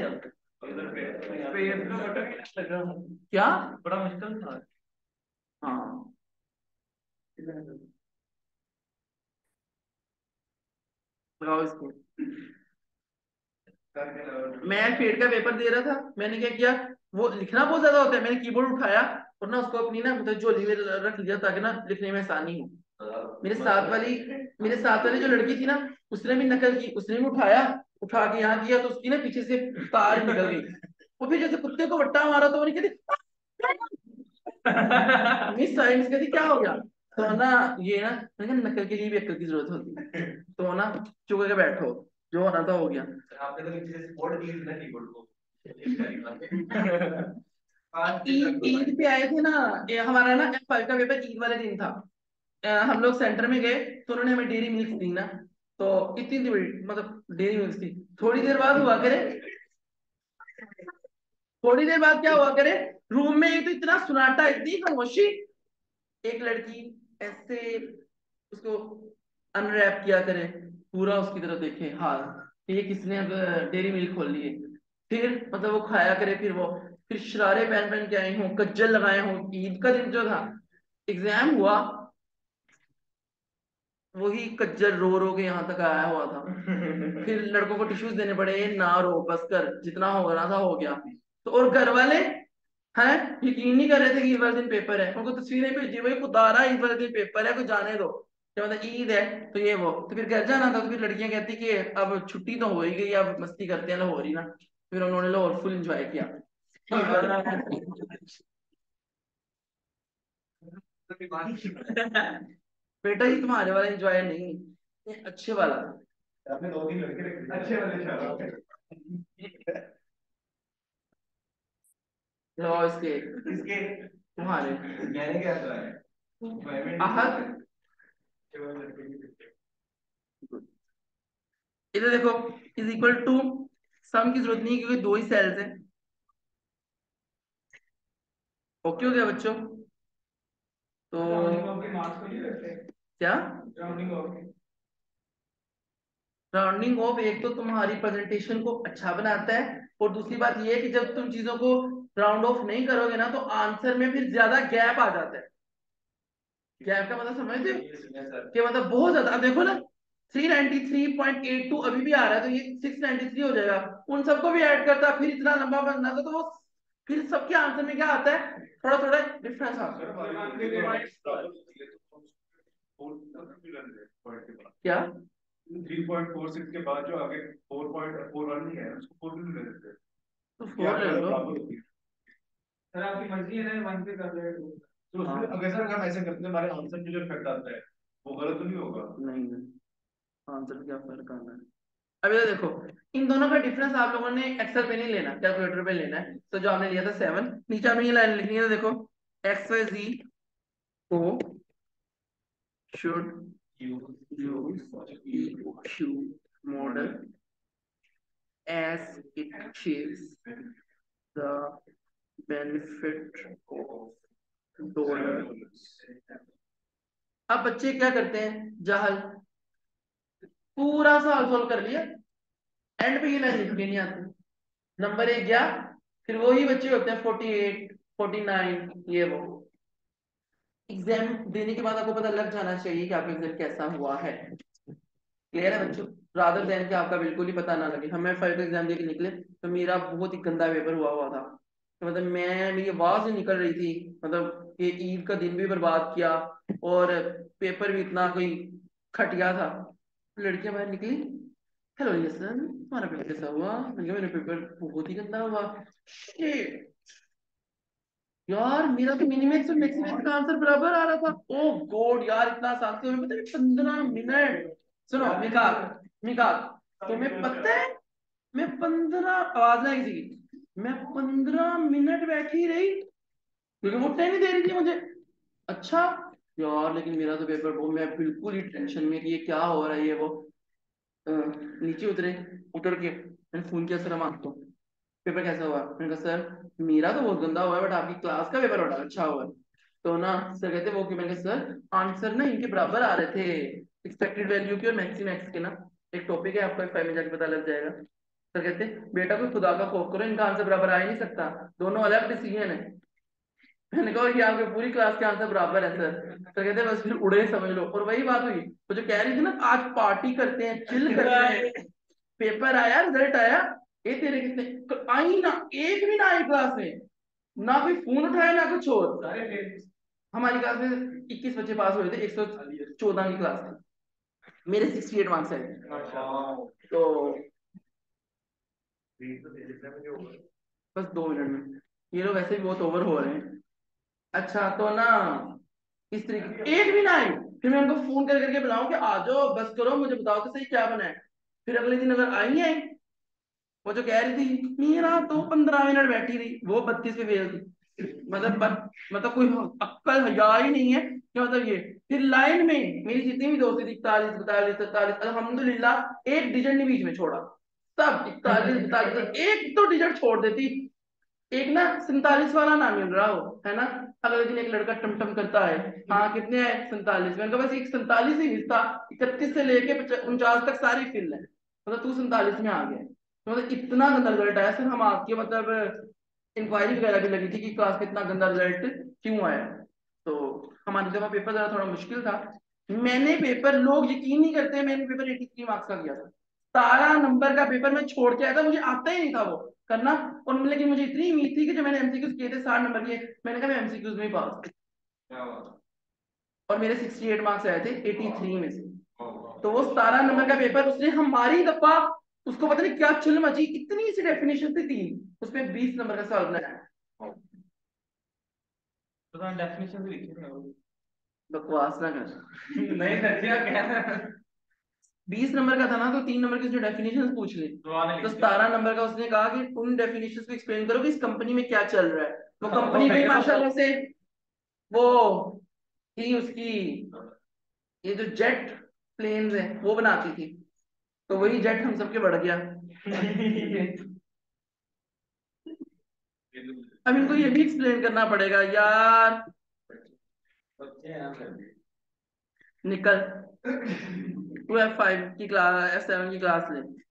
क्या बड़ा मुश्किल था, हाँ, लगाओ इसको। मैं फेड का पेपर दे रहा था, मैंने क्या किया, वो लिखना बहुत ज्यादा होता है, मैंने कीबोर्ड उठाया और ना उसको अपनी ना मतलब झोली में रख लिया, ताकि ना लिखने में आसानी हो। मेरे साथ वाली जो लड़की थी ना, उसने भी नकल की, उसने भी उठाया, उठा के यहाँ किया, तो उसकी ना पीछे से तार निकल गई, वो फिर जैसे कुत्ते को वट्टा मारा, तो वो नहीं कहती मिस साइंस कहती क्या हो गया, तो ना ये ना, मैंने कहा नकल के लिए भी अक्ल की जरूरत होती है, तो ना चुप करके बैठो, जो होना था हो गया। आपने तो नीचे से सपोर्ट की ना कीबोर्ड को। ईद पे आए थे ना, ये हमारा ना F5 का पेपर ईद वाले दिन था। हम लोग सेंटर में गए, तो उन्होंने हमें डेयरी मिल्क दी ना, तो इतनी थी बड़ी, मतलब डेयरी मिल्क थी। थोड़ी देर बाद हुआ करे, थोड़ी देर बाद क्या हुआ करे, रूम में एक तो इतना सुनाटा, इतनी खामोशी, एक लड़की ऐसे उसको अनरैप किया करे, पूरा उसकी तरफ देखे, हाँ ये किसने अब डेयरी मिल्क खोल ली है। फिर मतलब वो खाया करे, फिर वो फिर शरारे पहन पहन के आई हूँ, कज्जल लगाए हूँ। ईद का दिन जो था, एग्जाम हुआ, वही कज्जल रो रो के यहाँ तक आया हुआ था। फिर लड़कों को टिश्यूज देने पड़े, ना रो बस कर, जितना हो रहा था हो गया। तो और घर वाले हैं, यकीन नहीं कर रहे थे कि ईद वाले दिन पेपर है। उनको तस्वीरें भेजी, भाई खुदा रहा ईद वाले दिन पेपर है, कुछ जाने दो, क्या मतलब ईद है तो ये वो। तो फिर घर जाना था, तो फिर लड़कियां कहती कि अब छुट्टी तो हो ही गई, अब मस्ती करते हैं लाहौर ही ना। फिर उन्होंने लाहौर फुल एंजॉय किया। बेटा ये तुम्हारे वाला एंजॉय नहीं, ये अच्छे वाला था। आपने दो तीन लड़के रखे अच्छे वाले शराब लो इसके, इसके तुम्हारे, मैंने क्या करा है आहत। इधर देखो, इज इक्वल टू, सम की जरूरत नहीं है क्योंकि दो ही सेल्स हैं। ओके हो गया बच्चों? तो क्या राउंडिंग ऑफ, एक तो तुम्हारी प्रेजेंटेशन को अच्छा बनाता है, और दूसरी बात ये है कि जब तुम चीजों को राउंड ऑफ नहीं करोगे ना, तो आंसर में फिर ज्यादा गैप आ जाता है। गैप का मतलब समझते हो कि मतलब बहुत ज्यादा, अब देखो ना 393.82 अभी भी आ रहा है, तो ये 693 हो जाएगा। उन सबको भी ऐड करता फिर इतना लंबा बनना था, तो वो फिर सबके आंसर में क्या आता है, थोड़ा थोड़ा डिफरेंस आता है। क्या 3.46 के बाद जो आगे 4.41 नहीं है, उसको 4 भी ले देते हैं, तो 4 ले लो सर, आपकी मर्जी है ना, 1 पे कर रहे हो तो उसमें अगर सर हम ऐसे करते हैं, हमारे आंसर में जो इफेक्ट आता है वो गलत तो नहीं होगा? नहीं नहीं, आंसर क्या फर्क आना है। अब ये देखो, इन दोनों का डिफरेंस आप लोगों ने एक्सेल पे नहीं लेना, कैलकुलेटर पे लेना है। तो जो आपने लिया था 7, नीचे आपने ये लाइन लिखनी है, तो देखो एक्स वाई जी को should use EQ model as it achieves the benefit of dollar। अब बच्चे क्या करते हैं, जाहल, पूरा सवाल सॉल्व कर लिया, एंड पे ये लाइन लिख नहीं आती, नंबर एक गया। फिर वही बच्चे होते हैं 48 49, ये वो। एग्जाम देने के बाद आपको पता लग जाना चाहिए कि आपका एग्जाम कैसा हुआ है। क्लियर है बच्चों? रादर देन कि आपका बिल्कुल ही पता ना लगे। हमें फाइनल एग्जाम दे के निकले तो मेरा बहुत ही गंदा पेपर हुआ हुआ था, तो मतलब मैं, मेरी आवाज ही निकल रही थी, मतलब ये ईद का दिन भी बर्बाद किया, और पेपर भी इतना कोई खटिया था। लड़कियां बाहर निकली, हेलो लिसन, तुम्हारा पेपर कैसा हुआ? मैंने कहा मेरा पेपर बहुत ही गंदा हुआ। Shit! यार मेरा तो मिनिमैक्स और मैक्सिमैक्स का आंसर बराबर आ रहा था। ओ गॉड यार, इतना आसान, तुम्हें पता है 15 मिनट, सुनो मिकाल, मिकाल, तुम्हें पता है मैं 15, आवाज ना किसी की, मैं 15 मिनट बैठी रही क्योंकि वो टाइम नहीं दे रही थी मुझे। अच्छा यार, लेकिन मेरा तो पेपर, वो मैं बिल्कुल ही टेंशन में कि ये क्या हो रहा है, ये वो। नीचे उतरे, उतर के मैंने फोन किया, सर हम आपको, पेपर कैसा हुआ? मैंने कहा सर मेरा तो बहुत गंदा हुआ है, बट आपकी क्लास का पेपर बड़ा अच्छा हुआ है। तो ना सर कहते वो क्यों? मैंने कहा सर आंसर ना इनके बराबर आ रहे थे, एक्सपेक्टेड वैल्यू के और मैक्सिमैक्स के ना, एक टॉपिक है आपका, 5 में जाके पता लग जाएगा। सर कहते बेटा कोई खुदा का खौफ करो, इनका आंसर बराबर आ ही नहीं सकता, दोनों अलग डिसीजन है। मैंने कहा कि आपके पूरी क्लास के आंसर बराबर है सर। सर कहते बस फिर उड़े समझ लो। और वही बात हुई, वो जो कह रही थी ना आज पार्टी करते हैं, चिल करते हैं, पेपर आया, रिजल्ट आया, ये तेरे कितने आई ना, एक भी ना आई क्लास में, ना कोई फोन उठाया ना कुछ और। हमारी क्लास में 21 बच्चे पास हुए थे, 114 की क्लास थी, मेरे 68 मार्क्स आए। तो बस 2 मिनट में, ये लोग वैसे भी बहुत ओवर हो रहे हैं। अच्छा तो ना इस तरीके, एक भी ना आई। फिर मैं उनको फोन कर करके बुलाऊं कि आ जाओ, बस करो, मुझे बताओ तो सही क्या बना है। फिर अगले दिन अगर आई है, वो जो कह रही थी, मेरा तो 15 मिनट बैठी रही, वो 32 पे फेल थी। मतलब कोई अक्कल हया ही नहीं है कि मतलब ये। फिर लाइन में मेरी जितनी भी दोस्ती थी, 41 42 43, अल्हम्दुलिल्लाह एक डिजिट नहीं बीच में छोड़ा। सब 41 42, एक तो डिजिट छोड़ देती। एक ना 47 वाला ना मिल रहा हो, है ना। अगले दिन एक लड़का टमटम करता है, हाँ कितने हैं 47, मैंने कहा बस एक 47 ही मिलता, 31 से लेके 49 तक सारी फिल है, मतलब तू 47 में आ गया। तो मतलब इतना गंदा रिजल्ट आया सर। हम आपके मतलब इंक्वायरी वगैरह भी लगी थी कि क्लास में इतना गंदा रिजल्ट क्यों आया। तो हमारी दफा पेपर जरा थोड़ा मुश्किल था। मैंने पेपर, लोग यकीन नहीं करते, मैंने पेपर 83 मार्क्स का किया था। 17 नंबर का पेपर मैं छोड़ के आया था, मुझे आता ही नहीं था वो करना। और लेकिन मुझे इतनी उम्मीद थी कि जो मैंने एमसीक्यूज किए थे 60 नंबर के, मैंने कहा मैं एमसीक्यूज में ही पास। और मेरे 68 मार्क्स आए थे 83 में से। तो वो 17 नंबर का पेपर, उसने हमारी दफा, उसको पता नहीं क्या चुल मची, इतनी सी डेफिनेशन थी 3, उसमें 20 नंबर का सवाल बनाया। तो डेफिनेशन से लिखी है वो। बकवास ना कर। नहीं सच्ची क्या है? 20 नंबर का था ना, तो 3 नंबर की उसने डेफिनेशन पूछ ली। तो आने तो लिख दिया। 17 नंबर का उसने कहा कि उन डेफिनेशन को एक्सप्लेन करो कि इस कंपनी में क्या चल रहा है। वो वो कंपनी भी फेंक दो। माशाल्लाह से वो थी उसकी, ये जो जेट प्लेन्स है वो बनाती थी। तो वही जेट हम सबके बढ़ गया। अब इनको ये भी एक्सप्लेन करना पड़ेगा यार। बच्चे हैं फिर भी। निकल, तू F5 की क्लास, F7 की क्लास ले।